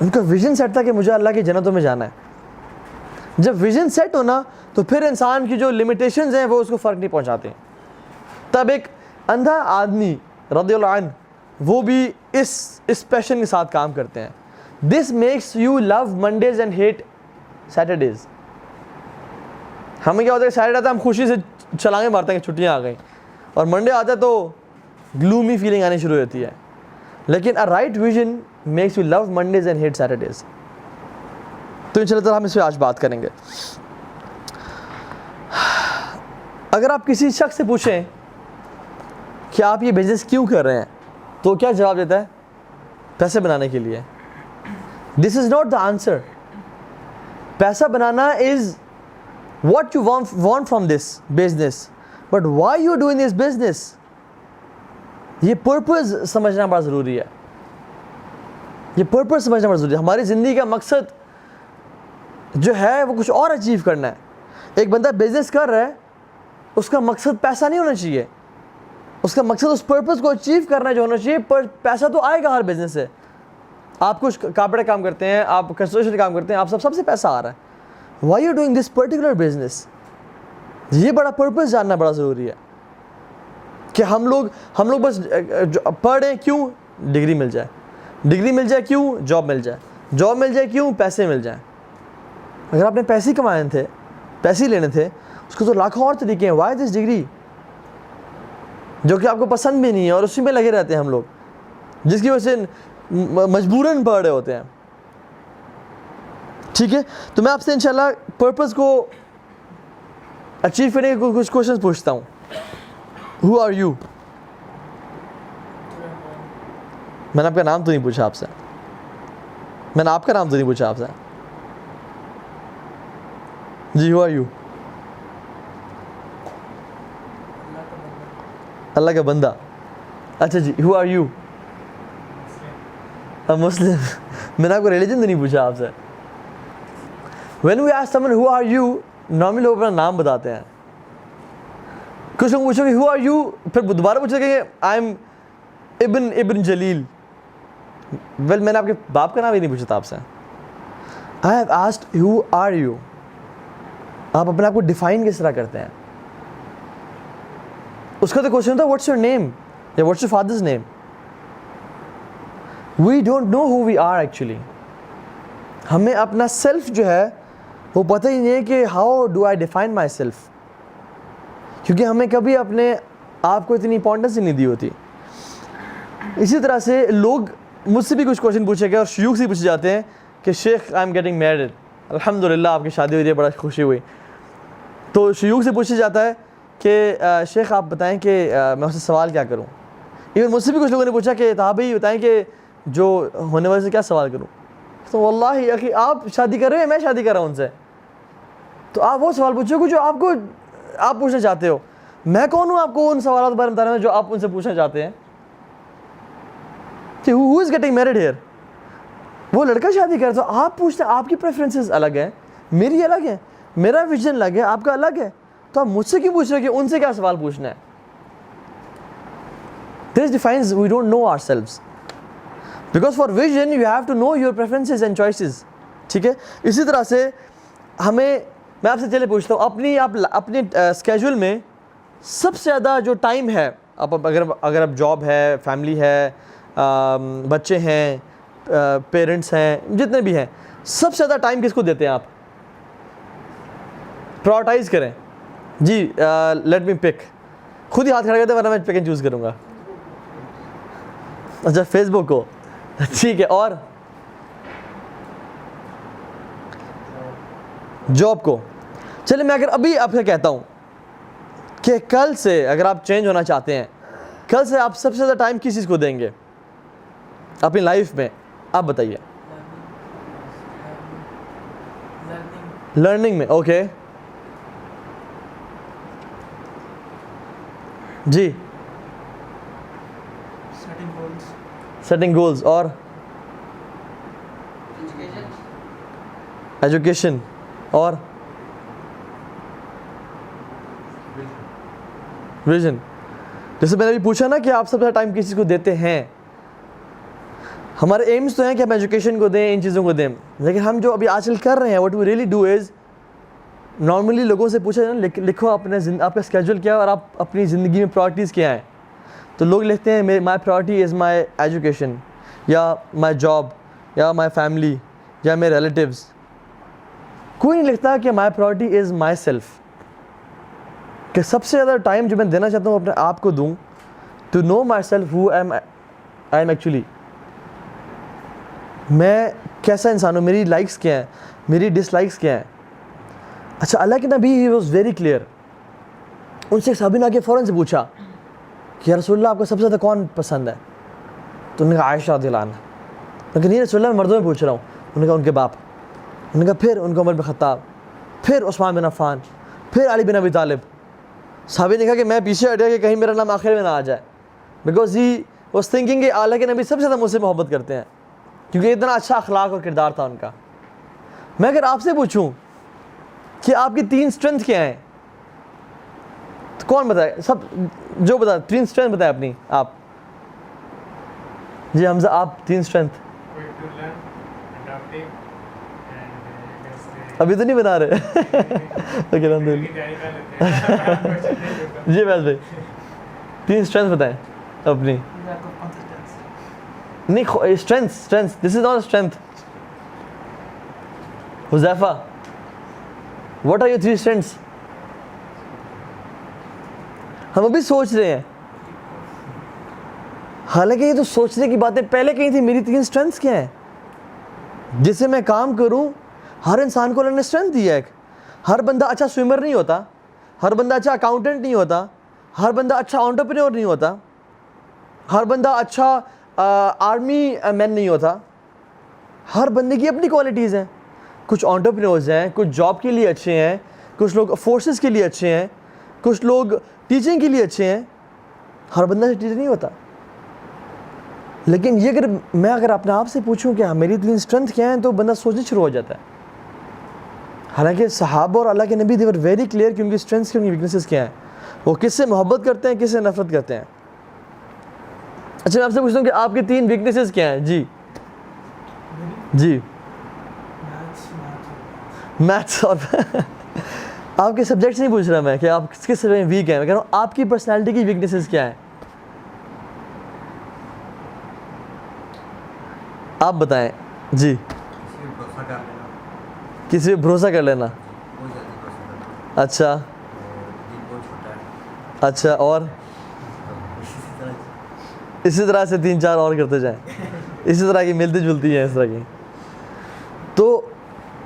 Speaker 1: उनका विजन सेट था कि मुझे अल्लाह की जन्नतों में जाना है। जब विजन सेट होना तो फिर इंसान की जो लिमिटेशंस हैं वो उसको फ़र्क नहीं पहुंचाते। तब एक अंधा आदमी रज़ियल्लाहु अन्हु, वो भी इस पैशन के साथ काम करते हैं। This makes you love Mondays and hate Saturdays. हमें क्या होता है, सैटरडे आता है हम खुशी से छलांगे मारते हैं कि छुट्टियाँ आ गई, और मंडे आता है तो ग्लूमी फीलिंग आनी शुरू होती है। लेकिन a right vision makes you love Mondays and hate Saturdays. तो इंशाल्लाह हम इस पर आज बात करेंगे। अगर आप किसी शख्स से पूछें कि आप ये बिजनेस क्यों कर रहे हैं, तो क्या जवाब देता है? पैसे बनाने के लिए। This is not the answer. पैसा बनाना is what you want from this business, but why you doing this business, ये पर्पस समझना बड़ा ज़रूरी है। ये पर्पस समझना बड़ा ज़रूरी है। हमारी ज़िंदगी का मकसद जो है वो कुछ और अचीव करना है। एक बंदा बिजनेस कर रहा है, उसका मकसद पैसा नहीं होना चाहिए, उसका मकसद उस पर्पस को अचीव करना जो होना चाहिए। पर पैसा तो आएगा हर बिजनेस से। आप कुछ कापड़े काम करते हैं, आप कंस्ट्रक्शन काम करते हैं, आप सबसे पैसा आ रहा है। Why you doing this particular business? ये बड़ा पर्पस जानना बड़ा ज़रूरी है कि हम लोग बस पढ़ें क्यों? डिग्री मिल जाए, डिग्री मिल जाए क्यों? जॉब मिल जाए, जॉब मिल जाए क्यों? पैसे मिल जाए। अगर आपने पैसे कमाए थे, पैसे लेने थे, उसको तो लाखों और तरीके हैं। Why this डिग्री जो कि आपको पसंद भी नहीं है और उसी में लगे रहते हैं हम लोग, जिसकी वजह से मजबूरन पढ़ रहे होते हैं, ठीक है। तो मैं आपसे इंशाल्लाह पर्पस को अचीव करने के कुछ क्वेश्चंस पूछता हूँ। Who are you? मैंने आपका नाम तो नहीं पूछा आपसे, मैंने आपका नाम तो नहीं पूछा आपसे जी। Who are you? अल्लाह का बंदा। अच्छा जी, हु आर यू? मुस्लिम। मैंने आपको रिलीजन तो नहीं पूछा आपसे। When we ask someone who are you, normally लोग अपना नाम बताते हैं। कुछ लोग पूछोगे who are you, फिर दोबारा पूछोगे I am ibn Jalil. Well, मैंने आपके बाप का नाम ही नहीं पूछा था आपसे। I have asked who are you। आप अपने आप को डिफाइन किस तरह करते हैं? उसका तो क्वेश्चन था व्हाट्स योर नेम या what's your father's name. We don't know who we are actually. हमें अपना सेल्फ जो है वो पता ही नहीं है कि how do I define my self, क्योंकि हमें कभी अपने आप को इतनी इंपॉर्टेंस ही नहीं दी होती। इसी तरह से लोग मुझसे भी कुछ क्वेश्चन पूछे गए और शयूख से पूछे जाते हैं कि Sheikh I am getting married, अल्हम्दुलिल्लाह आपकी शादी हुई है, बड़ा खुशी हुई। तो शयूख से पूछा जाता है कि शेख आप बताएं कि मैं उससे सवाल क्या करूं। इवन मुझसे भी कुछ लोगों ने पूछा कि ताबी बताएं कि जो होने वाले से क्या सवाल करूं। तो वल्लाही अखी आप शादी कर रहे हैं, मैं शादी कर रहा हूं उनसे, तो आप वो सवाल पूछोगे जो आप पूछना चाहते हो। मैं कौन हूं आपको उन सवालों के बारे में बताना जो आप उनसे पूछना चाहते हैं। Who is getting married here? वो लड़का शादी कर, तो आप पूछते हैं, आपकी प्रेफरेंसेस अलग है, मेरी अलग है, मेरा विजन अलग है, आपका अलग है। तो आप मुझसे क्यों पूछ रहे हो कि उनसे क्या सवाल पूछना है? This defines we don't know ourselves. Because for vision you have to know your preferences and choices, ठीक है। इसी तरह से हमें, मैं आपसे चले पूछता हूँ, अपनी स्केड्यूल में सबसे ज़्यादा जो टाइम है, आप अगर आप जॉब है, फैमिली है, बच्चे हैं, पेरेंट्स हैं, जितने भी हैं, सबसे ज़्यादा टाइम किसको देते हैं आप? प्रायोरिटाइज करें जी। लेट मी पिक, खुद ही हाथ खड़ा करते हैं वरना मैं पिक एंड चूज़ करूँगा। अच्छा, फेसबुक को, ठीक है। और जॉब को। चलिए मैं अगर अभी आपसे कहता हूँ कि कल से अगर आप चेंज होना चाहते हैं, कल से आप सबसे ज़्यादा टाइम किस चीज़ को देंगे अपनी लाइफ में? आप बताइए। लर्निंग में, ओके जी। सेटिंग गोल्स और एजुकेशन और विजन। जैसे मैंने अभी पूछा ना कि आप सबसे टाइम किस चीज़ को देते हैं। हमारे एम्स तो हैं कि हम एजुकेशन को दें, इन चीज़ों को दें, लेकिन हम जो अभी आजकल कर रहे हैं, what we really do is, normally लोगों से पूछा जाए लिखो आपका स्केड्यूल क्या है और आप अपनी ज़िंदगी में प्रायोरिटीज़ क्या हैं, तो लोग लिखते हैं my priority is my education या माई जॉब या माई फैमिली या मेरे रिलेटिव्स। कोई नहीं लिखता कि my priority is my self, कि सबसे ज़्यादा टाइम जो मैं देना चाहता हूँ अपने आप को दूँ, to know myself who I am actually, मैं कैसा इंसान हूँ, मेरी लाइक्स क्या हैं, मेरी डिसलाइक्स क्या हैं। अच्छा, अल्लाह के नबी ही वॉज वेरी क्लियर। उनसे एक साहबी ने आके फ़ौरन से पूछा कि या रसूलल्लाह आपको सबसे ज़्यादा कौन पसंद है? तो उन्होंने कहा आयशा रज़ियल्लाहु अन्हा। लेकिन नहीं रसूलल्लाह, मैं मर्दों में पूछ रहा हूँ। उन्होंने कहा उनके बाप। उन्होंने कहा फिर उनका उमर बिन खत्ताब, फिर उस्मान बिन अफ़्फ़ान, फिर अली बिन अबी तालिब। साहबी ने कहा कि मैं पीछे हट गया कि कहीं मेरा नाम आखिर में ना आ जाए, बिकॉज ही वॉज थिंकिंग कि अल्लाह के नबी सबसे ज़्यादा मुझसे मोहब्बत करते हैं, क्योंकि इतना अच्छा अखलाक और किरदार था उनका। मैं अगर आपसे पूछूं कि आपकी 3 स्ट्रेंथ क्या हैं, तो कौन बताए? सब जो बता 3 स्ट्रेंथ बताए अपनी आप। जी हमजा, आप 3 स्ट्रेंथ अभी तो नहीं बना रहे। ओके जी वैसे भाई 3 स्ट्रेंथ बताएं अपनी। नहीं, strength, this is not strength. Huzaifa, what are your 3 strengths? हम अभी सोच रहे हैं, हालांकि ये तो सोचने की बातें पहले कही थी। मेरी 3 स्ट्रेंथ्स क्या हैं जिससे मैं काम करूं? हर इंसान को अल्लाह ने स्ट्रेंथ दी है। हर बंदा अच्छा स्विमर नहीं होता, हर बंदा अच्छा अकाउंटेंट नहीं होता, हर बंदा अच्छा एंटरप्रेन्योर नहीं होता, हर बंदा अच्छा आर्मी मैन नहीं होता। हर बंदे की अपनी क्वालिटीज़ हैं। कुछ एंटरप्रेन्योर्स हैं, कुछ जॉब के लिए अच्छे हैं, कुछ लोग फोर्सेस के लिए अच्छे हैं, कुछ लोग टीचिंग के लिए अच्छे हैं। हर बंदा टीचर नहीं होता। लेकिन ये अगर अपने आप से पूछूं कि हाँ मेरी 3 स्ट्रेंथ क्या हैं, तो बंदा सोचने शुरू हो जाता है। हालांकि सहाबा और अल्लाह के नबी दे वर वेरी क्लियर कि उनकी स्ट्रेंथ्स की, उनकी वीकनेसेस क्या हैं, वो किससे मोहब्बत करते हैं, किससे नफरत करते हैं। अच्छा, मैं आपसे पूछता हूँ कि आपकी 3 वीकनेसेस क्या हैं? जी जी मैथ्स और आपके सब्जेक्ट्स नहीं पूछ रहा मैं कि आप किस में वीक हैं, मैं कह रहा हूँ आपकी पर्सनैलिटी की वीकनेसेस क्या हैं, आप बताएं। जी, किसी पे भरोसा कर लेना। अच्छा अच्छा, और इसी तरह से 3-4 और करते जाएं, इसी तरह की मिलती जुलती है इस तरह की। तो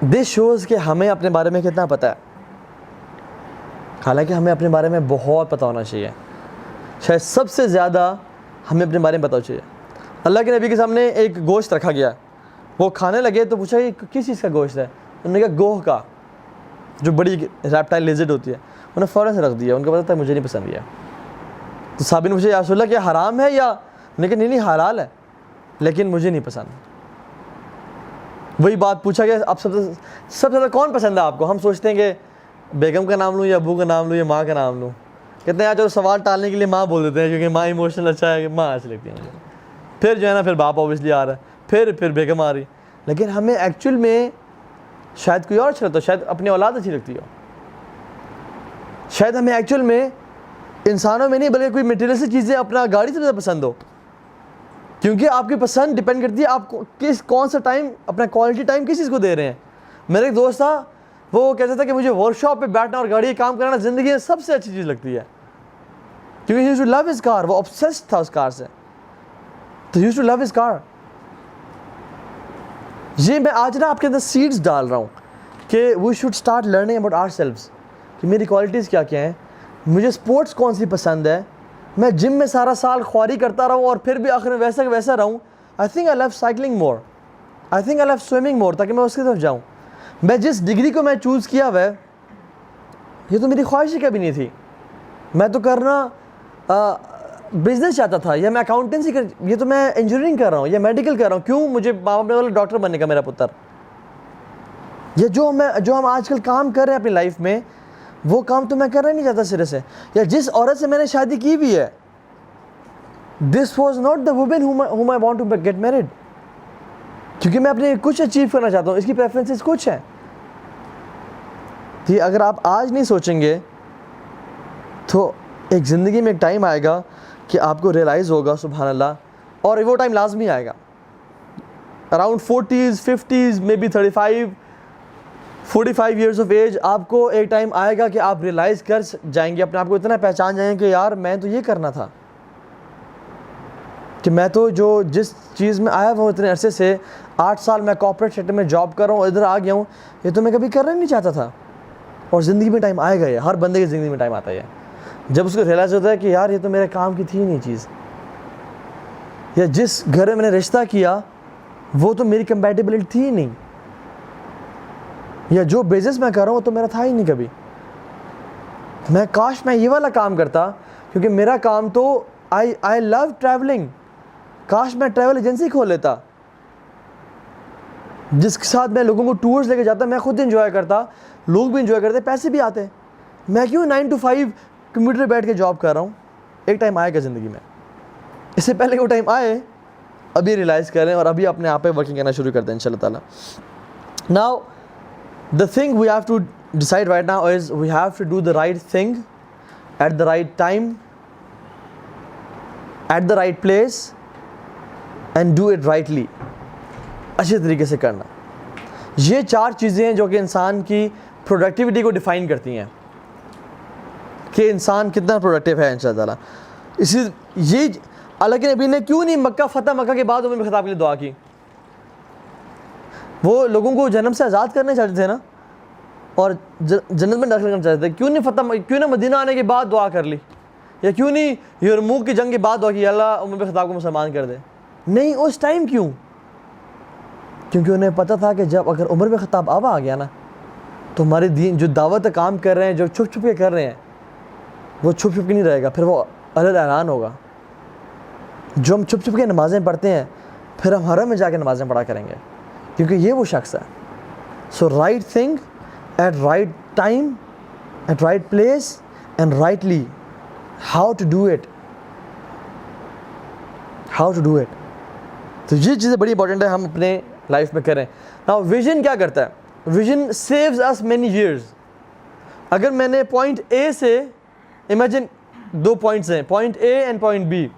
Speaker 1: दिस शोज़ कि हमें अपने बारे में कितना पता है। हालांकि हमें अपने बारे में बहुत पता होना चाहिए, शायद सबसे ज़्यादा हमें अपने बारे में पता चाहिए। अल्लाह के नबी के सामने एक गोश्त रखा गया, वो खाने लगे तो पूछा कि किस चीज़ का गोश्त है? उन्होंने कहा गोह का, जो बड़ी रैप्टाइल लिज़र्ड होती है। उन्होंने फ़ौरन से रख दिया, उनको पता था मुझे नहीं पसंद गया। तो साहबी ने मुझे या रसूलल्लाह क्या हराम है? या लेकिन नहीं हलाल है, लेकिन मुझे नहीं पसंद। वही बात पूछा गया, अब सबसे ज़्यादा कौन पसंद है आपको? हम सोचते हैं कि बेगम का नाम लूँ या अबू का नाम लूँ या माँ का नाम लूँ। कहते हैं यार चलो सवाल टालने के लिए माँ बोल देते हैं, क्योंकि माँ इमोशनल अच्छा है, कि माँ अच्छी लगती है मुझे। फिर जो है ना फिर बाप ऑब्वियसली आ रहा है, फिर बेगम आ रही। लेकिन हमें एक्चुअल में शायद कोई और अच्छा लगता हो, शायद अपनी औलाद अच्छी लगती हो, शायद हमें एक्चुअल में इंसानों में नहीं बल्कि कोई मटेरियलिस्टिक चीज़ें, अपना गाड़ी सबसे पसंद हो। क्योंकि आपकी पसंद डिपेंड करती है आप कौन सा टाइम, अपना क्वालिटी टाइम किस चीज़ को दे रहे हैं। मेरा एक दोस्त था, वो कहता था कि मुझे वर्कशॉप पे बैठना और गाड़ी काम करना ज़िंदगी में सबसे अच्छी चीज़ लगती है, क्योंकि he used to love his car, वो ऑब्सेस्ड था उस कार से, तो he used to love his car. ये मैं आज ना आपके अंदर सीड्स डाल रहा हूँ कि we should start learning about ourselves, कि मेरी क्वालिटीज़ क्या क्या हैं, मुझे स्पोर्ट्स कौन सी पसंद है, मैं जिम में सारा साल ख्वारी करता रहूँ और फिर भी आखिर में वैसा वैसा रहूँ। I think I love cycling more, I think I love swimming more, ताकि मैं उसकी तरफ जाऊँ। मैं जिस डिग्री को मैं चूज़ किया हुआ है, ये तो मेरी ख्वाहिश ही कभी नहीं थी। मैं तो करना बिजनेस चाहता था, या मैं अकाउंटेंसी कर, ये तो मैं इंजीनियरिंग कर रहा हूँ या मेडिकल कर रहा हूँ। क्यों? मुझे बाप ने बोला डॉक्टर बनने का मेरा पुत्र। ये जो हम आजकल काम कर रहे हैं अपनी लाइफ में, वो काम तो मैं करना नहीं चाहता सिरे से। या जिस औरत से मैंने शादी की भी है, this was not the women whom I want to get married, क्योंकि मैं अपने कुछ अचीव करना चाहता हूँ, इसकी प्रेफरेंसेस कुछ हैं। तो अगर आप आज नहीं सोचेंगे तो एक ज़िंदगी में एक टाइम आएगा कि आपको रियलाइज़ होगा, सुभान अल्लाह, और वो टाइम लाजमी आएगा around 40s 50s maybe 45 years of age. आपको एक टाइम आएगा कि आप रियलाइज़ कर जाएंगे, अपने आप को इतना पहचान जाएंगे कि यार मैं तो ये करना था, कि मैं तो जो जिस चीज़ में आया हुआ इतने अरसे से 8 साल मैं कॉर्पोरेट सेक्टर में जॉब कर रहा हूँ, इधर आ गया हूँ, ये तो मैं कभी करना नहीं चाहता था। और ज़िंदगी में टाइम आएगा, ये हर बंदे की ज़िंदगी में टाइम आता है जब उसको रियलाइज़ होता है कि यार ये तो मेरे काम की थी नहीं चीज़, या जिस घर में मैंने रिश्ता किया वो तो मेरी कंपैटिबिलिटी थी ही नहीं, या जो बिजनेस मैं कर रहा हूँ तो मेरा था ही नहीं कभी। मैं काश मैं ये वाला काम करता, क्योंकि मेरा काम तो आई लव ट्रैवलिंग। काश मैं ट्रैवल एजेंसी खोल लेता जिसके साथ मैं लोगों को टूर्स लेके जाता, मैं खुद इंजॉय करता, लोग भी इंजॉय करते, पैसे भी आते। मैं क्यों 9 to 5 कंप्यूटर बैठ के जॉब कर रहा हूँ? एक टाइम आएगा ज़िंदगी में, इससे पहले वो टाइम आए, अभी रियलाइज़ करें और अभी अपने आप पे वर्किंग करना शुरू कर दें इंशाल्लाह ताला। Now the thing we have to decide right now is we have to do the right thing at the right time, at the right place, and do it rightly, अच्छे तरीके से करना। ये 4 चीज़ें हैं जो कि इंसान की प्रोडक्टिविटी को डिफ़ाइन करती हैं कि इंसान कितना प्रोडक्टिव है इंशाअल्लाह ताला। इसी ये हालांकि नबी ने क्यों नहीं मक्का के बाद उमर बिन खत्ताब के लिए दुआ की? वो लोगों को जन्म से आज़ाद करना चाहते थे ना, और जन्नत में दाखिल करना चाहते थे। क्यों ना मदीना आने के बाद दुआ कर ली, या क्यों नहीं यरमूक की जंग के बाद दुआ की, अल्लाह उमर बिन खत्ताब को मुसलमान कर दे? नहीं, उस टाइम क्यों? क्योंकि उन्हें पता था कि जब अगर उमर बिन खत्ताब अब आ गया ना, तो हमारे दीन जो दावत काम कर रहे हैं, जो छुप छुप के कर रहे हैं, वो छुप छुप के नहीं रहेगा, फिर वो अलग ऐलान होगा। जो हम छुप छुप के नमाज़ें पढ़ते हैं, फिर हम हरम में जाके नमाज़ें पढ़ा करेंगे, क्योंकि ये वो शख्स है। So right thing at right time, at right place, and rightly how to do it, how to do it. तो ये चीज़ें बड़ी इंपॉर्टेंट है हम अपने लाइफ में करें। नाउ विजन क्या करता है? Vision saves us many years. अगर मैंने पॉइंट ए से, इमेजिन 2 पॉइंट्स हैं, point A and point B,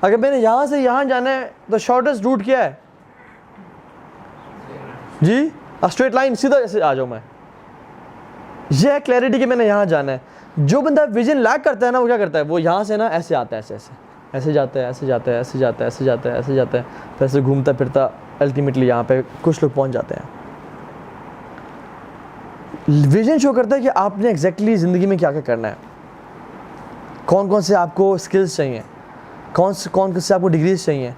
Speaker 1: अगर मैंने यहाँ से यहाँ जाना है तो शॉर्टेस्ट रूट क्या है जी? स्ट्रेट लाइन, सीधा ऐसे आ जाऊँ मैं। यह है क्लैरिटी कि मैंने यहाँ जाना है। जो बंदा विजन लैक करता है ना, वो क्या करता है? वो यहाँ से ना ऐसे आता है, ऐसे जाता है, ऐसे जाता है, ऐसे जाता है, ऐसे जाता है, ऐसे जाता है, फिर ऐसे घूमता फिरता अल्टीमेटली यहाँ पे कुछ लोग पहुँच जाते हैं। विजन शो करता है कि आपने एग्जैक्टली ज़िंदगी में क्या क्या करना है, कौन कौन से आपको स्किल्स चाहिए, कौन से आपको डिग्रीज चाहिए,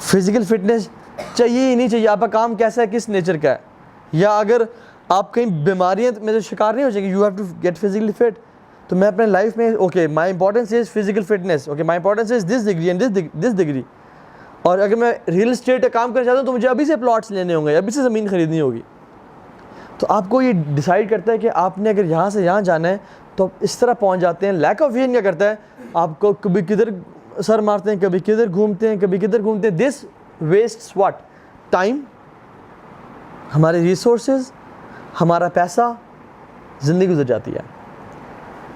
Speaker 1: फिज़िकल फिटनेस चाहिए ही नहीं चाहिए, आपका काम कैसा है, किस नेचर का है, या अगर आप कहीं बीमारियाँ में तो शिकार नहीं हो जाएगी, you have to get physically fit. तो मैं अपने लाइफ में okay my importance is physical fitness, okay my importance is this degree and this degree. और अगर मैं रियल एस्टेट का काम करना चाहता हूँ तो मुझे अभी से प्लॉट्स लेने होंगे, अभी से ज़मीन खरीदनी होगी। तो आपको ये डिसाइड करता है कि आपने अगर यहाँ से यहाँ जाना है तो इस तरह पहुँच जाते हैं। लैक ऑफ विजन क्या करता है? आपको कभी किधर सर मारते हैं, कभी किधर घूमते हैं, कभी किधर घूमते हैं. This wastes what? टाइम, हमारे रिसोर्सेज, हमारा पैसा, ज़िंदगी गुजर जाती है.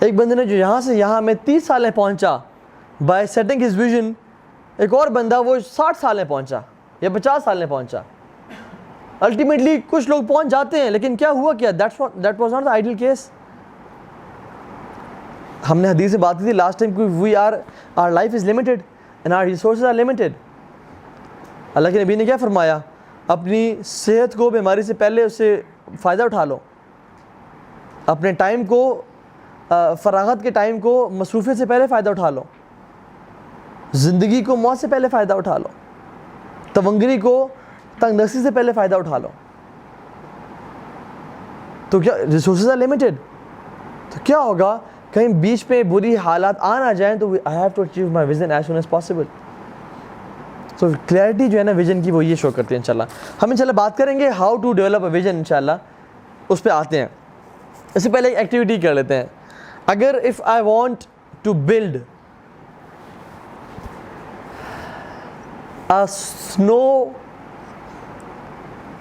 Speaker 1: एक बंदे ने जो यहाँ से यहाँ में 30 साल में पहुँचा बाय सेटिंग हिज विजन, एक और बंदा वो 60 साल में पहुँचा या 50 साल में पहुँचा. अल्टीमेटली कुछ लोग पहुँच जाते हैं, लेकिन क्या हुआ क्या? That was not the ideal case. हमने हदीस से बात की थी लास्ट टाइम कि our life is limited and our resources are limited. अल्लाह के नबी ने क्या फरमाया? अपनी सेहत को बीमारी से पहले उससे फ़ायदा उठा लो. अपने टाइम को, फरागत के टाइम को मसरूफियत से पहले फ़ायदा उठा लो. ज़िंदगी को मौत से पहले फ़ायदा उठा लो. तवंगरी को तंगदस्ती से पहले फ़ायदा उठा लो. तो क्या रिसोर्सेज आर लिमिटेड? तो क्या होगा कहीं बीच पे बुरी हालात आ ना जाएं तो I have to achieve my vision as soon as possible. तो क्लैरिटी जो है ना विजन की, वो ये शो करती है. इंशाल्लाह हम इंशाल्लाह बात करेंगे how to develop a vision. इंशाल्लाह उस पर आते हैं. इससे पहले एक एक्टिविटी कर लेते हैं. अगर if I want to build a snow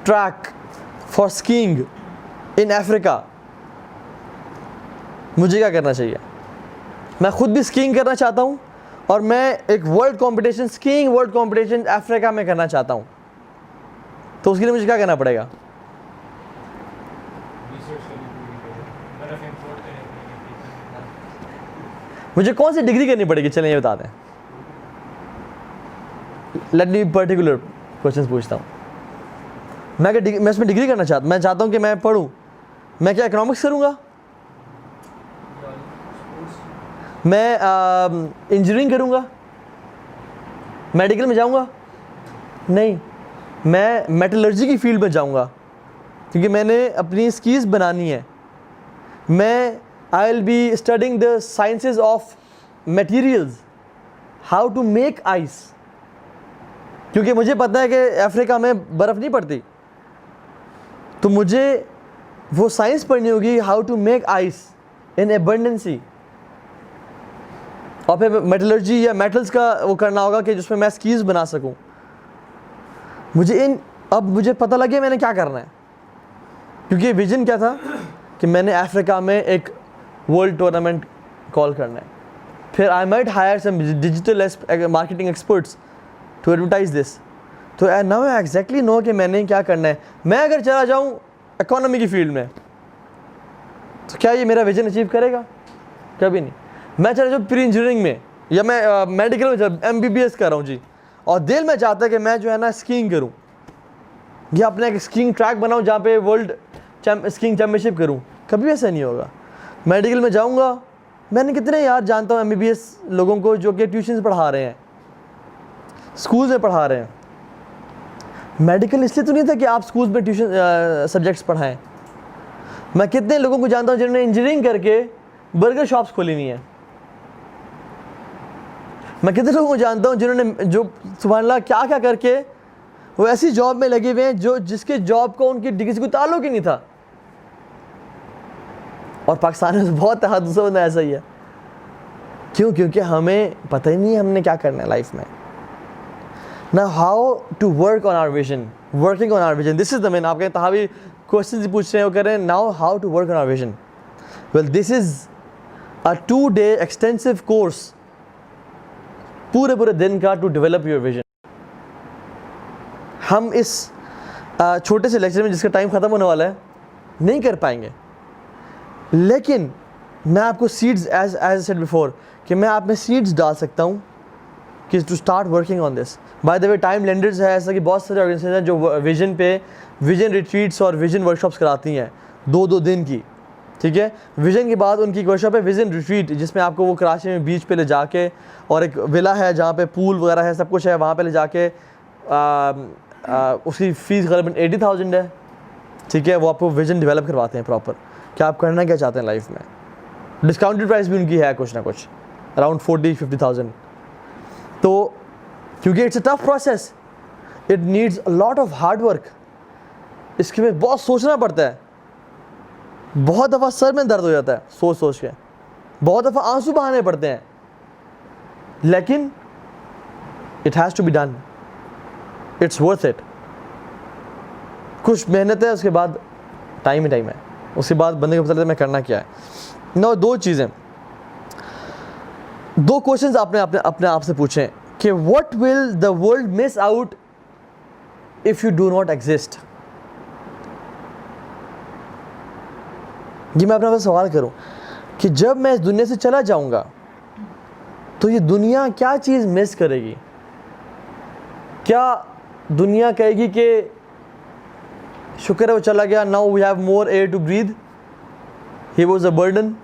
Speaker 1: track for skiing in Africa, मुझे क्या करना चाहिए? मैं खुद भी स्कीइंग करना चाहता हूँ और मैं एक world competition, skiing world competition Africa में करना चाहता हूँ. तो उसके लिए मुझे क्या करना पड़ेगा? मुझे कौन सी डिग्री करनी पड़ेगी? चलें ये बता दें. लेट मी पर्टिकुलर क्वेश्चन पूछता हूँ. मैं इसमें डिग्री करना चाहता हूँ कि मैं पढ़ूँ. मैं क्या इकोनॉमिक्स करूँगा? मैं इंजीनियरिंग करूँगा? मेडिकल में जाऊँगा? नहीं, मैं मेटलर्जी की फील्ड में जाऊँगा क्योंकि मैंने अपनी स्किल्स बनानी है. मैं I will be studying the sciences of materials, how to make ice, क्योंकि मुझे पता है कि अफ्रीका में बर्फ़ नहीं पड़ती. तो मुझे वो साइंस पढ़नी होगी, how to make ice in abundancy. और फिर मेटलर्जी या मेटल्स का वो करना होगा कि जिसमें मैं स्कील्स बना सकूं. अब मुझे पता लगे मैंने क्या करना है, क्योंकि विजन क्या था कि मैंने अफ्रीका में एक वर्ल्ड टूर्नामेंट कॉल करना है. फिर I might hire some digital marketing experts to advertise this. तो आई नाउ एग्जैक्टली नो कि मैंने क्या करना है. मैं अगर चला जाऊँ इकोनॉमी की फील्ड में तो क्या ये मेरा विजन अचीव करेगा? कभी नहीं. मैं चला जाऊँ प्री इंजीनियरिंग में या मैं मेडिकल में जब MBBS कर रहा हूँ जी, और दिल में चाहता है कि मैं जो है ना स्कीइंग करूँ या अपना एक स्कीइंग ट्रैक बनाऊँ जहाँ पे वर्ल्ड स्कीइंग चैम्पियनशिप करूँ. कभी ऐसा नहीं होगा. मेडिकल में जाऊँगा, मैंने कितने यार जानता हूँ MBBS लोगों को जो कि ट्यूशन पढ़ा रहे हैं, स्कूल में पढ़ा रहे हैं. मेडिकल इसलिए तो नहीं था कि आप स्कूल में ट्यूशन सब्जेक्ट्स पढ़ाएं. मैं कितने लोगों को जानता हूँ जिन्होंने इंजीनियरिंग करके बर्गर शॉप्स खोली नहीं है. मैं कितने लोगों को जानता हूँ जिन्होंने जो सुभान अल्लाह क्या क्या करके वो ऐसी जॉब में लगे हुए हैं जो जिसके जॉब को उनकी डिग्री से कोई ताल्लुक ही नहीं था. और पाकिस्तान में बहुत दूसरा बंदा ऐसा ही है. क्यों? क्योंकि हमें पता ही नहीं है हमने क्या करना है लाइफ में. Now how to work on our vision, working on our vision. This is the main. आप कहें तहावी क्वेश्चन पूछ रहे हैं, वो कह रहे हैं now how to work on our vision. Well, this is a 2-day extensive course, पूरे दिन का to develop your vision. हम इस छोटे से लेक्चर में जिसका टाइम ख़त्म होने वाला है नहीं कर पाएंगे, लेकिन मैं आपको seeds as I said before कि मैं आप में सीड्स डाल सकता हूँ कि to start working on this. By the way time lenders है, ऐसा कि बहुत सारे ऑर्गेनाइजेशन हैं जो विजन पे विजन रिट्रीट्स और विजन वर्कशॉप्स कराती हैं 2-2 दिन की. ठीक है, विजन के बाद उनकी वर्कशॉप है विजन रिट्रीट, जिसमें आपको वो कराची में बीच पे ले जाके, और एक विला है जहाँ पे पूल वगैरह है, सब कुछ है, वहाँ पे ले जाके उसकी फ़ीस करीबन 80,000 है. ठीक है, वो आपको विजन डेवलप करवाते हैं प्रॉपर कि आप करना क्या चाहते हैं लाइफ में. डिस्काउंटेड प्राइस भी उनकी है कुछ ना कुछ अराउंड 40-50,000. तो क्योंकि it's a tough process, it needs a lot of hard work. इसके में बहुत सोचना पड़ता है. बहुत दफ़ा सर में दर्द हो जाता है सोच के, बहुत दफ़ा आंसू बहाने पड़ते हैं, लेकिन it has to be done, it's worth it. कुछ मेहनत है, उसके बाद टाइम ही टाइम है, उसके बाद बंदे को पता चलता है मैं करना क्या है। ना दो चीज़ें, दो क्वेश्चंस आपने अपने आप से पूछें कि what will the world miss out if you do not exist. ये मैं अपने आप से सवाल करूं कि जब मैं इस दुनिया से चला जाऊंगा तो ये दुनिया क्या चीज़ मिस करेगी। क्या दुनिया कहेगी कि शुक्र है वो चला गया, now we have more air to breathe, he was a burden.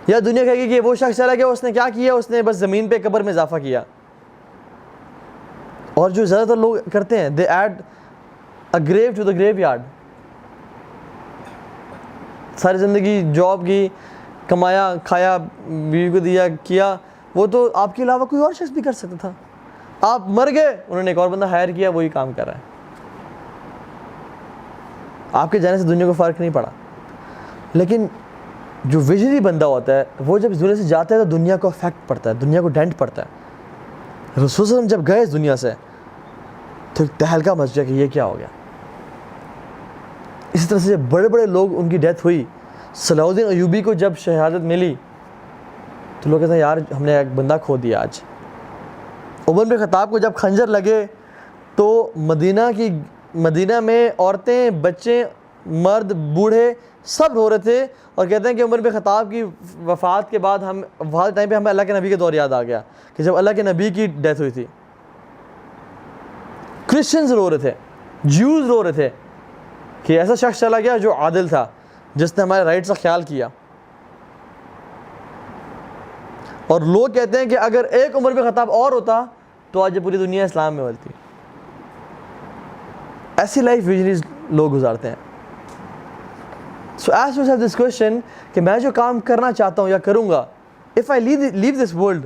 Speaker 1: या दुनिया कहेगी कि वो शख्स चला गया, उसने क्या किया, उसने बस ज़मीन पे कब्र में इजाफा किया। और जो ज़्यादातर लोग करते हैं, they add a grave to the graveyard. Job ज़िंदगी जॉब की, कमाया खाया, बीवी को दिया किया, वो तो आपके अलावा कोई और शख्स भी कर सकता था। आप मर गए, उन्होंने एक और बंदा हायर किया, वही काम कर रहा है। आपके जाने से दुनिया को फ़र्क नहीं पड़ा। लेकिन जो विजनरी बंदा होता है, वो जब इस दुनिया से जाता है तो दुनिया को अफेक्ट पड़ता है, दुनिया को डेंट पड़ता है। रसूल सल्लल्लाहु अलैहि वसल्लम जब गए इस दुनिया से तो एक तहलका मच गया कि ये क्या हो गया। इसी तरह से बड़े बड़े लोग, उनकी डेथ हुई। सलाहुद्दीन अयूबी को जब शहादत मिली तो लोग कहते हैं यार हमने एक बंदा खो दिया आज। उमर बिन खत्ताब को जब खंजर लगे तो मदीना में औरतें, बच्चे, मर्द, बूढ़े सब रो रहे थे और कहते हैं कि उमर बिन खत्ताब की वफ़ात के बाद वफ़ात टाइम पे हमें अल्लाह के नबी के दौर याद आ गया कि जब अल्लाह के नबी की डेथ हुई थी। क्रिश्चियंस रो रहे थे, ज्यूज़ रो रहे थे कि ऐसा शख्स चला गया जो आदिल था, जिसने हमारे राइट्स का ख्याल किया। और लोग कहते हैं कि अगर एक उमर बिन खत्ताब और होता तो आज पूरी दुनिया इस्लाम में होती। ऐसी लाइफ विजनरीज लोग गुजारते हैं। सो आस्क योरसेल्फ दिस क्वेश्चन कि मैं जो काम करना चाहता हूँ या करूँगा, if I leave this world,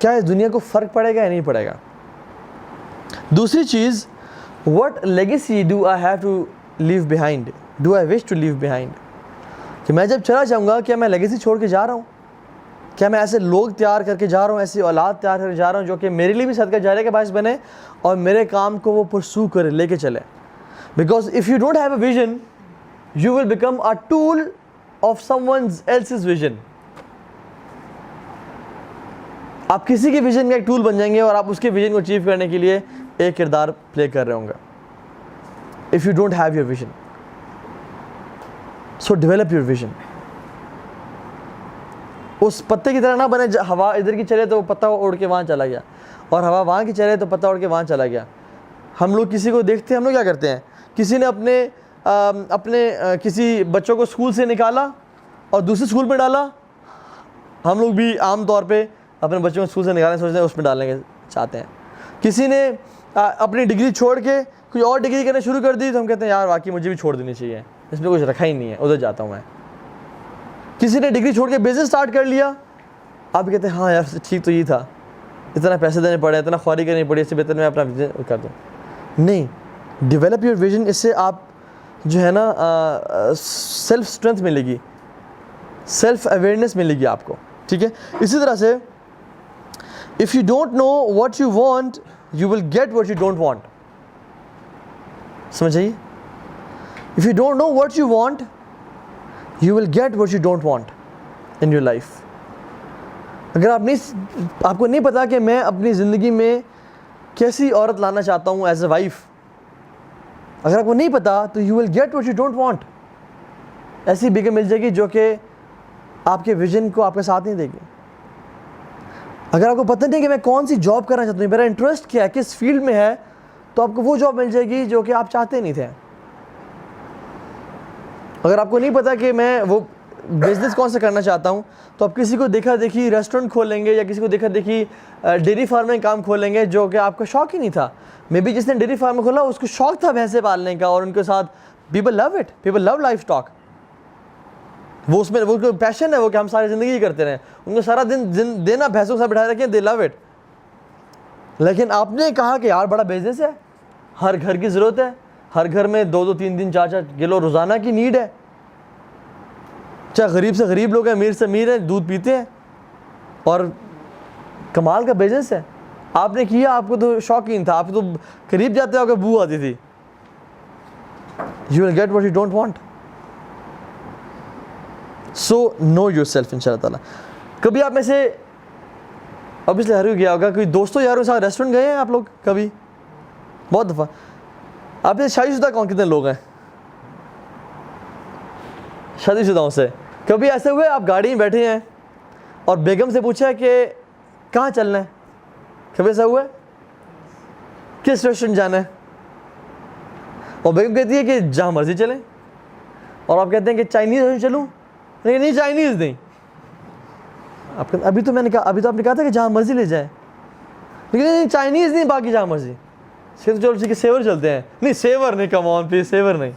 Speaker 1: क्या इस दुनिया को फ़र्क पड़ेगा या नहीं पड़ेगा। दूसरी चीज़, what legacy do I have to leave behind, do I wish to leave behind. कि मैं जब चला जाऊँगा क्या मैं लेगेसी छोड़ के जा रहा हूँ, क्या मैं ऐसे लोग तैयार करके जा रहा हूँ, ऐसी औलाद तैयार करके जा रहा हूँ जो कि मेरे लिए भी सदका जारिया के बायस बने और मेरे काम को वो परसू करे, लेके चले। Because if you don't have a vision, you will become a tool of someone else's vision। आप किसी के विजन का एक टूल बन जाएंगे और आप उसके विजन को अचीव करने के लिए एक किरदार प्ले कर रहे होंगे। If you don't have your vision, so develop your vision. उस पत्ते की तरह ना बने, हवा इधर की चले तो पत्ता उड़ के वहाँ चला गया, और हवा वहाँ की चले तो पत्ता उड़ के वहाँ चला गया। हम लोग किसी को देखते हैं, हम लोग क्या करते हैं, किसी ने अपने किसी बच्चों को स्कूल से निकाला और दूसरे स्कूल में डाला। हम लोग भी आम तौर पे अपने बच्चों को स्कूल से निकालने सोचते हैं, उसमें डालने के चाहते हैं। किसी ने अपनी डिग्री छोड़ के कोई और डिग्री करना शुरू कर दी तो हम कहते हैं यार वाकई मुझे भी छोड़ देनी चाहिए, इसमें कुछ रखा ही नहीं है, उधर जाता हूँ मैं। किसी ने डिग्री छोड़ के बिजनेस स्टार्ट कर लिया, आप कहते हैं हाँ यार ठीक तो ये था, इतना पैसे देने पड़े, इतना ख्वारी करनी पड़ी, इससे बेहतर मैं अपना बिजनेस कर दूँ। नहीं, डेवलप योर विजन। इससे आप जो है ना सेल्फ स्ट्रेंथ मिलेगी, सेल्फ अवेयरनेस मिलेगी आपको। ठीक है, इसी तरह से if you don't know what you want, you will get what you don't want. समझ आइए, if you don't know what you want, you will get what you don't want in your life. अगर आपको नहीं पता कि मैं अपनी ज़िंदगी में कैसी औरत लाना चाहता हूँ एज ए वाइफ, अगर आपको नहीं पता तो you will get what you don't want. ऐसी बेगम मिल जाएगी जो कि आपके विजन को आपके साथ नहीं देगी। अगर आपको पता नहीं कि मैं कौन सी जॉब करना चाहता हूँ, मेरा इंटरेस्ट क्या है, किस फील्ड में है, तो आपको वो जॉब मिल जाएगी जो कि आप चाहते नहीं थे। अगर आपको नहीं पता कि मैं वो बिज़नेस कौन सा करना चाहता हूँ, तो आप किसी को देखा देखी रेस्टोरेंट खोलेंगे या किसी को देखा देखी डेयरी फार्म में काम खोलेंगे जो कि आपका शौक ही नहीं था। मे बी जिसने डेयरी फार्म खोला उसको शौक था भैंसे पालने का, और उनके साथ people love it, people love life stock. वो उसमें वो पैशन है, वो कि हम सारी ज़िंदगी करते रहें, उनको सारा दिन देना भैंसों के साथ बिठाए रखें, दे लव इट। लेकिन आपने कहा कि यार बड़ा बिजनेस है, हर घर की ज़रूरत है, हर घर में 2-2, 3-3, 4-4 किलो रोज़ाना की नीड है, चाहे गरीब से गरीब लोग हैं, अमीर से अमीर हैं, दूध पीते हैं, और कमाल का बिजनेस है, आपने किया, आपको तो शौकीन था, आप तो करीब जाते हो बू आती थी. You will get what you don't want. So know yourself इंशाल्लाह ताला. कभी आप में से ऑब्वियसली हर कोई गया होगा, कोई दोस्तों यारों के साथ रेस्टोरेंट गए हैं आप लोग कभी? बहुत दफ़ा. आप में शादीशुदा कौन कितने लोग हैं शादीशुदाओं से? कभी ऐसे हुए आप गाड़ी में बैठे हैं और बेगम से पूछा कि कहाँ चलना है? कभी ऐसा हुआ है? किस रेस्टोरेंट जाना है? और बेगम कहती है कि जहाँ मर्जी चलें, और आप कहते हैं कि चाइनीज़ रेस्टोरेंट चलूँ? नहीं चाइनीज़ नहीं. आप अभी तो मैंने कहा, अभी तो आपने कहा था कि जहाँ मर्जी ले जाए, लेकिन नहीं चाइनीज़ नहीं, बाकी जहाँ मर्जी. चलो ठीक है सेवर चलते हैं. नहीं सेवर नहीं, कम ऑन प्लीज, सेवर नहीं.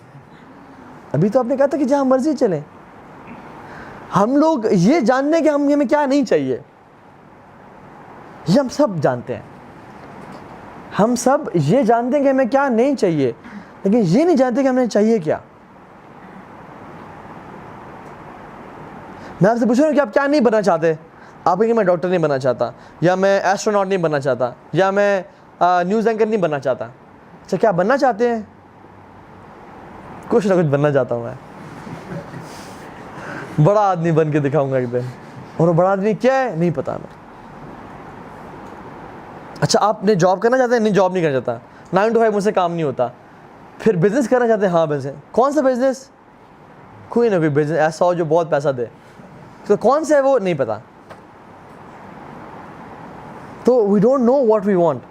Speaker 1: अभी तो आपने कहा था कि जहाँ मर्जी चलें. हम लोग ये जानते हैं कि हमें क्या नहीं चाहिए, ये हम सब जानते हैं. हम सब ये जानते हैं कि हमें क्या नहीं चाहिए, लेकिन ये नहीं जानते कि हमें चाहिए क्या. मैं आपसे पूछ रहा हूँ कि आप क्या नहीं बनना चाहते. आप कहेंगे मैं डॉक्टर नहीं बनना चाहता, या मैं एस्ट्रोनॉट नहीं बनना चाहता, या मैं न्यूज़ एंकर नहीं बनना चाहता. अच्छा क्या बनना चाहते हैं? कुछ ना कुछ बनना चाहता हूँ मैं. बड़ा आदमी बन के दिखाऊंगा एक दिन. और वो बड़ा आदमी क्या है नहीं पता मैं. अच्छा आपने जॉब करना चाहते हैं? नहीं जॉब नहीं करना चाहता. 9 to 5 मुझसे काम नहीं होता. फिर बिजनेस करना चाहते हैं? हाँ बिजनेस. कौन सा बिजनेस? कोई ना कोई बिजनेस ऐसा हो जो बहुत पैसा दे. तो कौन सा है वो नहीं पता. तो we don't know what we want,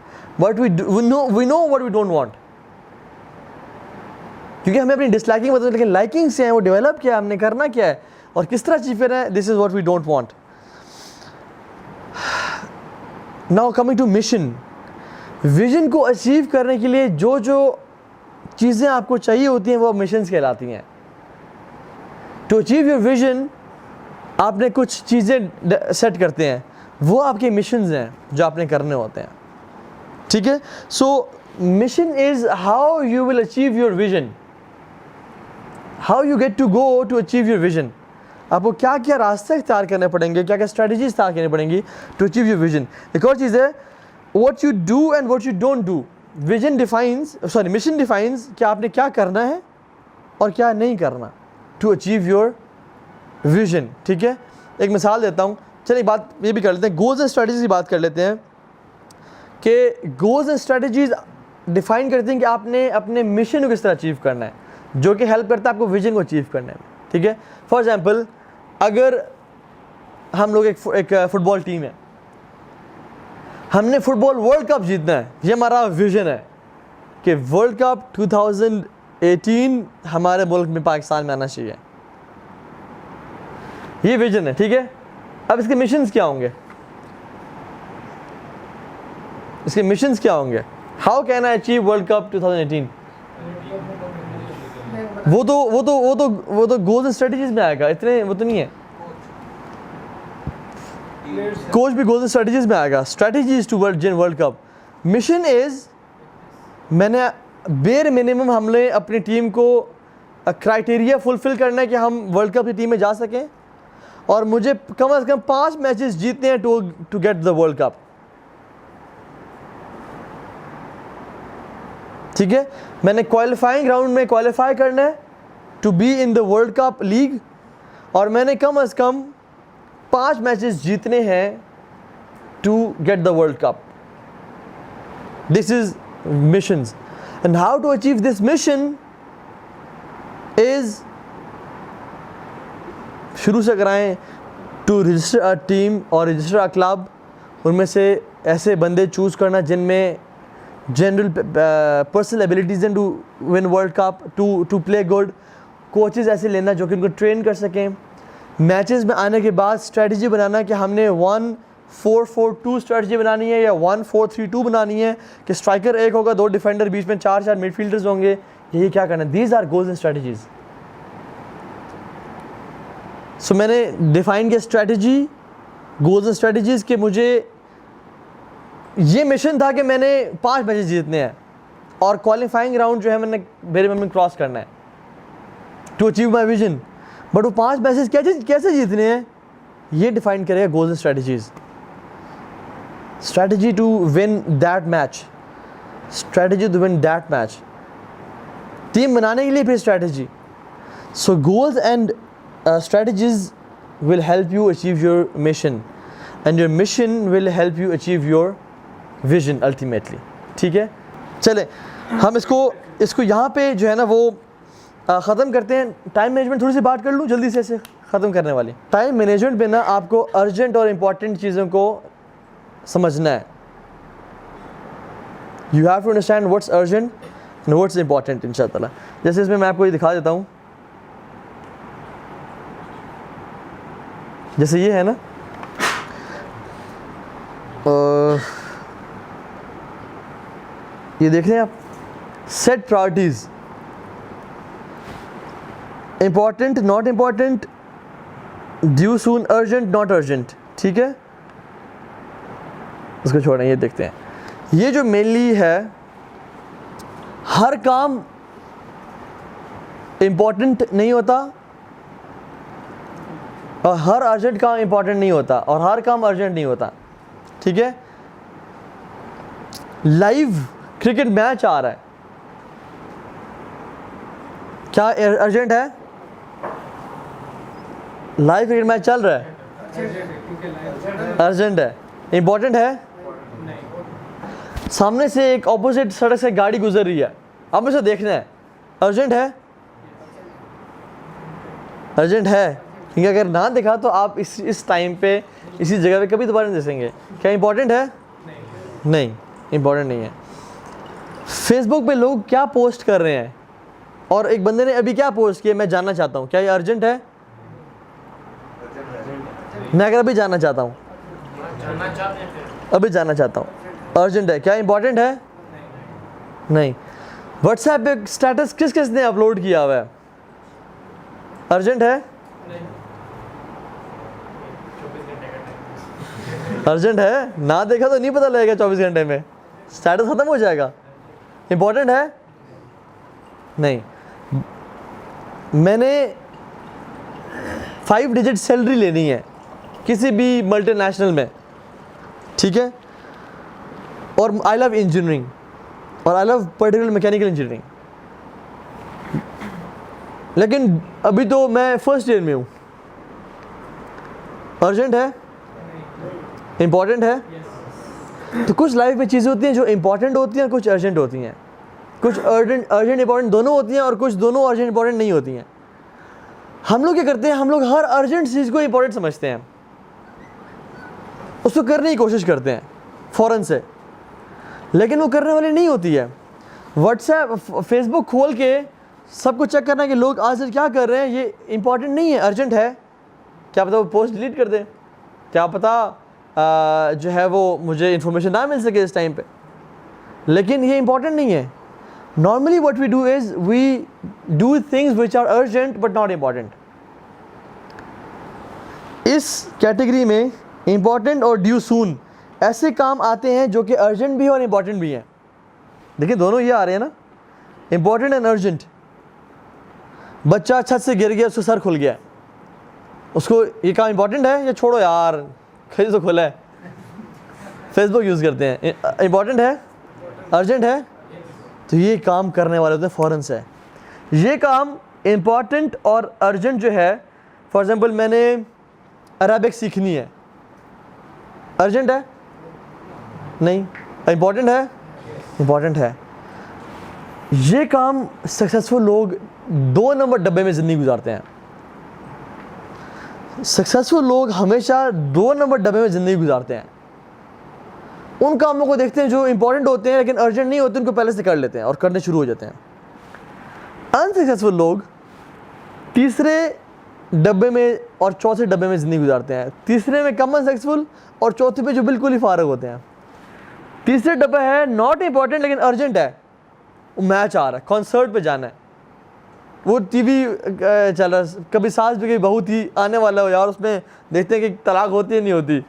Speaker 1: but we know what we don't want. क्योंकि हमें अपनी डिसलाइकिंग बताते हैं, लेकिन लाइकिंग से है वो डेवलप किया हमने, करना क्या है और किस तरह अचीव करना है. This is what we don't want. Now coming to mission. Vision को अचीव करने के लिए जो जो चीज़ें आपको चाहिए होती हैं वो मिशंस कहलाती हैं. टू अचीव योर विजन आपने कुछ चीज़ें सेट करते हैं, वो आपके मिशंस हैं जो आपने करने होते हैं. ठीक है. So mission is how you will achieve your vision, how you get to go to achieve your vision. आपको क्या क्या रास्ते इख्तियार करने पड़ेंगे, क्या क्या स्ट्रेटजीज इख्तियार करनी पड़ेंगी टू अचीव योर विजन. एक और चीज़ है what you do and what you don't do. Vision defines, sorry mission defines कि आपने क्या करना है और क्या नहीं करना टू अचीव योर विजन. ठीक है. एक मिसाल देता हूँ. चलिए बात ये भी कर लेते हैं, गोल्स एंड स्ट्रेटजीज की बात कर लेते हैं कि गोल्स एंड स्ट्रेटजीज डिफाइन करते हैं कि आपने अपने मिशन को किस तरह अचीव करना है, जो कि हेल्प करता है आपको विजन को अचीव करने में. ठीक है. फॉर एग्जांपल अगर हम लोग एक फुटबॉल टीम है, हमने फुटबॉल वर्ल्ड कप जीतना है, ये हमारा विजन है कि वर्ल्ड कप 2018 हमारे मुल्क में पाकिस्तान में आना चाहिए. ये विजन है. ठीक है. अब इसके मिशंस क्या होंगे? इसके मिशंस क्या होंगे? How can I achieve world cup 2018? वो तो गोल्स एंड स्ट्रेटजीज में आएगा. इतने वो तो नहीं है. कोच भी गोल्स एंड स्ट्रेटजीज में आएगा. Strategies to world cup. Mission is मैंने बेर मिनिमम हमने अपनी टीम को क्राइटेरिया फुलफिल करना है कि हम वर्ल्ड कप की टीम में जा सकें, और मुझे कम से कम 5 मैचेस जीतने हैं to get the world cup. ठीक है. मैंने क्वालिफाइंग राउंड में क्वालिफाई करना है to be in the world cup league, और मैंने कम से कम 5 मैचेस जीतने हैं to get the world cup. This is missions. And how to achieve this mission is शुरू से कराएं टू रजिस्टर अ टीम और रजिस्टर अ क्लब. उनमें से ऐसे बंदे चूज़ करना जिनमें जनरल पर्सनल एबिलिटीज़ हैं to win world cup, to play good. Coaches ऐसे लेना जो कि उनको ट्रेन कर सकें. मैचेस में आने के बाद स्ट्रेटजी बनाना कि हमने 1-4-4-2 स्ट्रेटजी बनानी है या 1-4-3-2 बनानी है, कि स्ट्राइकर एक होगा, 2 डिफेंडर, बीच में 4 मिडफील्डर्स होंगे. यही क्या करना है. These are goals and strategies. So मैंने डिफाइन किया स्ट्रेटजी, गोल्स एंड स्ट्रेटजीज के मुझे ये मिशन था कि मैंने 5 मैचेस जीतने हैं और क्वालिफाइंग राउंड जो है मैंने मेरे में क्रॉस करना है to achieve my vision. But वो 5 मैचेस कैसे जीतने हैं ये डिफाइन करेगा goals and strategies. strategy to win that match, strategy to win that match, team बनाने के लिए फिर strategy. So goals and strategies will help you achieve your mission, and your mission will help you achieve your vision ultimately. ठीक है, चले हम इसको यहाँ पे जो है ना वो ख़त्म करते हैं. टाइम मैनेजमेंट थोड़ी सी बात कर लूँ जल्दी से ख़त्म करने वाली. टाइम मैनेजमेंट पे ना आपको अर्जेंट और इम्पॉर्टेंट चीज़ों को समझना है. You have to understand what's urgent and what's important इंशाअल्लाह. जैसे इसमें मैं आपको ये दिखा देता हूँ. जैसे ये है ना, ये देख रहे हैं आप, set priorities. Important, not important, due soon, urgent, not urgent. ठीक है, इसको छोड़ें, ये देखते हैं. ये जो मेनली है, हर काम इम्पॉर्टेंट नहीं होता और हर अर्जेंट काम इम्पॉर्टेंट नहीं होता और हर काम अर्जेंट नहीं होता. ठीक है, लाइव क्रिकेट मैच आ रहा है, क्या अर्जेंट है? लाइव क्रिकेट मैच चल रहा है, अर्जेंट है, इम्पॉर्टेंट है? सामने से एक ऑपोजिट सड़क से गाड़ी गुजर रही है, अब उसे देखना है, अर्जेंट है? अर्जेंट है, क्योंकि अगर ना देखा तो आप इस टाइम पे इसी जगह पे कभी दोबारा नहीं देखेंगे. क्या इम्पोर्टेंट है? नहीं, इम्पोर्टेंट नहीं है. फेसबुक पे लोग क्या पोस्ट कर रहे हैं, और एक बंदे ने अभी क्या पोस्ट किया, मैं जानना चाहता हूँ, क्या ये अर्जेंट है? मैं अगर अभी जानना चाहता हूँ, अभी जानना चाहता हूँ, अर्जेंट है? क्या इम्पोर्टेंट है? नहीं. व्हाट्सएप पे स्टेटस किस किस ने अपलोड किया हुआ है, अर्जेंट है? अर्जेंट है? ना देखा तो नहीं पता लगेगा, 24 घंटे में स्टेटस खत्म हो जाएगा. इम्पोर्टेंट है? नहीं. मैंने 5 डिजिट सैलरी लेनी है किसी भी मल्टीनेशनल में, ठीक है, और आई लव इंजीनियरिंग और I love particular mechanical engineering, लेकिन अभी तो मैं फर्स्ट ईयर में हूँ. अर्जेंट है? इम्पॉर्टेंट है? तो कुछ लाइफ में चीज़ें होती हैं जो इम्पॉर्टेंट होती हैं और कुछ अर्जेंट होती हैं. कुछ अर्जेंट इम्पॉर्टेंट दोनों होती हैं और कुछ दोनों अर्जेंट इम्पॉर्टेंट नहीं होती हैं. हम लोग क्या करते हैं, हम लोग हर अर्जेंट चीज़ को इम्पॉर्टेंट समझते हैं, उसको करने की कोशिश करते हैं फ़ौरन से, लेकिन वो करने वाली नहीं होती है. व्हाट्सएप, फेसबुक खोल के सब कुछ चेक करना कि लोग आज क्या कर रहे हैं, ये इंपॉर्टेंट नहीं है, अर्जेंट है. क्या पता वो पोस्ट डिलीट कर दे, क्या पता जो है वो मुझे इन्फॉर्मेशन ना मिल सके इस टाइम पे, लेकिन ये इंपॉर्टेंट नहीं है. Normally what we do is we do things which are urgent but not important. इस कैटेगरी में इम्पॉर्टेंट और ड्यू सून ऐसे काम आते हैं जो कि अर्जेंट भी है और इम्पॉर्टेंट भी हैं. देखिए दोनों ये आ रहे हैं ना, इम्पॉर्टेंट एंड अर्जेंट. बच्चा छत से गिर गया, उसका सर खुल गया, उसको ये काम इम्पॉर्टेंट है या छोड़ो यार, खरीद तो खुला है, फेसबुक यूज़ करते हैं, इम्पॉर्टेंट है? अर्जेंट है? तो ये काम करने वाले होते हैं फ़ौरन से. ये काम इम्पॉर्टेंट और अर्जेंट जो है, फॉर एग्ज़ाम्पल मैंने अरबिक सीखनी है, अर्जेंट है? नहीं. इम्पॉर्टेंट है? इम्पॉर्टेंट है. ये काम सक्सेसफुल लोग 2 नंबर डब्बे में ज़िंदगी गुजारते हैं. सक्सेसफुल लोग हमेशा 2 नंबर डब्बे में ज़िंदगी गुजारते हैं. उन कामों को देखते हैं जो इंपॉर्टेंट होते हैं लेकिन अर्जेंट नहीं होते, उनको पहले से कर लेते हैं और करने शुरू हो जाते हैं. अनसक्सेसफुल लोग तीसरे डब्बे में और चौथे डब्बे में ज़िंदगी गुजारते हैं. तीसरे में कम अनसक्सेसफुल और चौथे पे जो बिल्कुल ही फारग होते हैं. तीसरे डब्बा है नॉट इंपॉर्टेंट लेकिन अर्जेंट है, मैच आ रहा है, कॉन्सर्ट पे जाना है, वो टीवी चल रहा है, कभी सास भी कभी बहू थी आने वाला हो यार, उसमें देखते हैं कि तलाक होती है नहीं होती,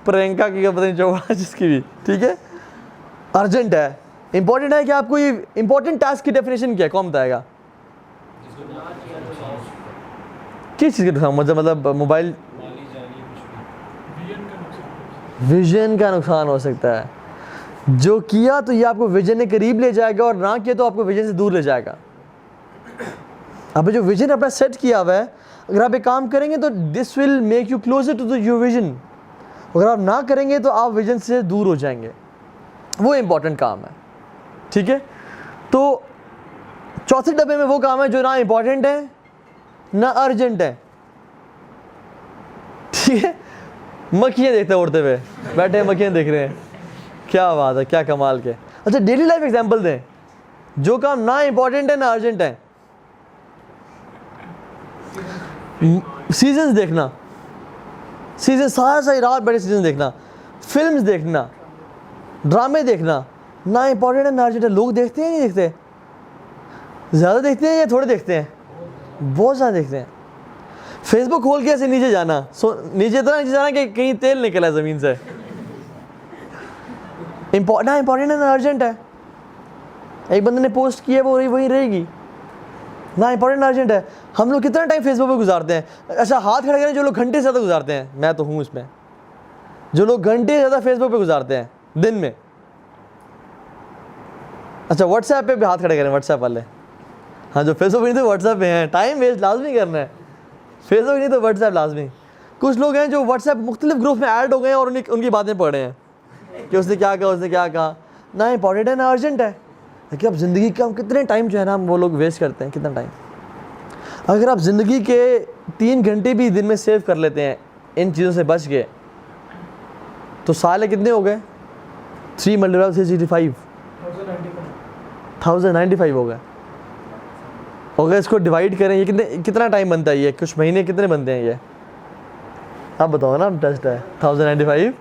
Speaker 1: प्रियंका की पता नहीं चौड़ा जिसकी भी, ठीक है, अर्जेंट है. इंपॉर्टेंट है कि आपको ये इंपॉर्टेंट टास्क की डेफिनेशन क्या है, कौन बताएगा? किस चीज़ का मतलब मोबाइल विजन का नुकसान हो सकता है। जो किया तो ये आपको विजन के करीब ले जाएगा, और ना किया तो आपको विजन से दूर ले जाएगा। अब जो विजन अपना सेट किया हुआ है, अगर आप एक काम करेंगे तो this will make you closer to your vision. अगर आप ना करेंगे तो आप विजन से दूर हो जाएंगे। वो इम्पॉर्टेंट काम है, ठीक है। तो चौथे डब्बे में वो काम है जो ना इम्पॉर्टेंट है ना अर्जेंट है, ठीक है। मक्खियाँ देखते हैं उड़ते हुए, बैठे हैं मक्खियाँ देख रहे हैं, क्या बात है, क्या कमाल के। अच्छा, डेली लाइफ एग्जांपल दें, जो काम ना इम्पॉर्टेंट है ना अर्जेंट है। सीजन्स देखना, सीजन सारी रात बैठे सीजन देखना, फिल्म्स देखना, ड्रामे देखना, ना इम्पॉर्टेंट है ना अर्जेंट है। लोग देखते हैं नहीं देखते? ज़्यादा देखते हैं या थोड़े देखते हैं? बहुत ज़्यादा देखते हैं। फेसबुक खोल के ऐसे नीचे जाना, नीचे जाना कि कहीं तेल निकला है ज़मीन से। ना इम्पॉर्टेंट है ना अर्जेंट है। एक बंदे ने पोस्ट किया, वो वहीं रहेगी। ना इम्पॉर्टेंट ना अर्जेंट है। हम लोग कितना टाइम फेसबुक पे गुजारते हैं? अच्छा, हाथ खड़े करें जो लोग घंटे से ज़्यादा गुजारते हैं। मैं तो हूँ इसमें, जो लोग घंटे से ज़्यादा फेसबुक पे गुजारते हैं दिन में। अच्छा, व्हाट्सएप पे भी हाथ खड़े करें, व्हाट्सएप वाले। हाँ, जो फेसबुक नहीं तो व्हाट्सएप पे हैं। टाइम वेस्ट लाजमी करना है, फेसबुक नहीं तो व्हाट्सएप लाजमी। कुछ लोग हैं जो व्हाट्सएप मुख्तलिफ ग्रुप में ऐड हो गए हैं और उनकी बातें पढ़ रहे हैं कि उसने क्या कहा, उसने क्या कहा। ना इम्पॉर्टेंट है ना अर्जेंट है। देखिए, अब ज़िंदगी का कितने टाइम जो है ना, हम वो लोग वेस्ट करते हैं, कितना टाइम। अगर आप ज़िंदगी के 3 घंटे भी दिन में सेव कर लेते हैं इन चीज़ों से बच के, तो साल कितने हो गए? 3 × 365 1095 हो गए। अगर इसको डिवाइड करें, ये कितना टाइम बनता है? ये कुछ महीने कितने बनते हैं ये? आप बताओ ना, टेस्ट है 1095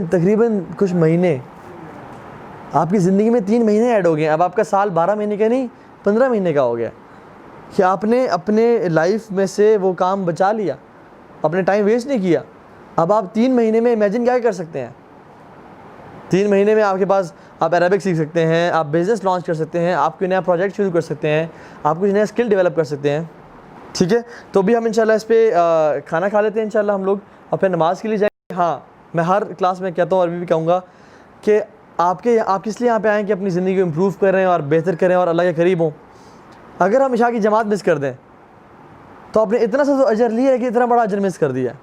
Speaker 1: तकरीबन कुछ महीने। आपकी ज़िंदगी में 3 महीने ऐड हो गए। अब आपका साल 12 महीने का नहीं 15 महीने का हो गया कि आपने अपने लाइफ में से वो काम बचा लिया, अपने टाइम वेस्ट नहीं किया। अब आप 3 महीने में इमेजिन क्या कर सकते हैं? 3 महीने में आपके पास, आप अरेबिक सीख सकते हैं, आप बिज़नेस लॉन्च कर सकते हैं, आप कोई नया प्रोजेक्ट शुरू कर सकते हैं, आप कुछ नया स्किल डेवलप कर सकते हैं, ठीक है। तो भी हम इंशाल्लाह इस पर खाना खा लेते हैं इंशाल्लाह हम लोग, और फिर नमाज़ के लिए जाएंगे। हाँ, मैं हर क्लास में कहता हूँ और अभी भी कहूँगा कि आप किस लिए यहाँ पे आएँ कि अपनी ज़िंदगी को इम्प्रूव करें और बेहतर करें और अल्लाह के करीब हों। अगर हम इशा की जमात मिस कर दें तो आपने इतना सा तो अजर लिया है कि इतना बड़ा अजर मिस कर दिया।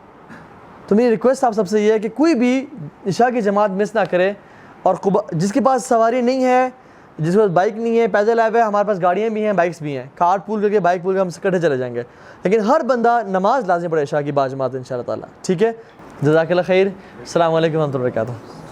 Speaker 1: तो मेरी रिक्वेस्ट आप सबसे ये है कि कोई भी इशा की जमात मिस ना करे। और जिसके पास सवारी नहीं है, जिसके पास बाइक नहीं है, पैदल आए हुए, हमारे पास गाड़ियाँ भी हैं, बाइक्स भी हैं, कार पूल करके बाइक पूल कर हम इकट्ठे चले जाएंगे। लेकिन हर बंदा नमाज लाज़िम पढ़े इशा की बाजमात इंशाअल्लाह ताला, ठीक है। जज़ाकल्लाह खैर। अस्सलाम वालेकुम व रहमतुल्लाहि व बरकातुहू।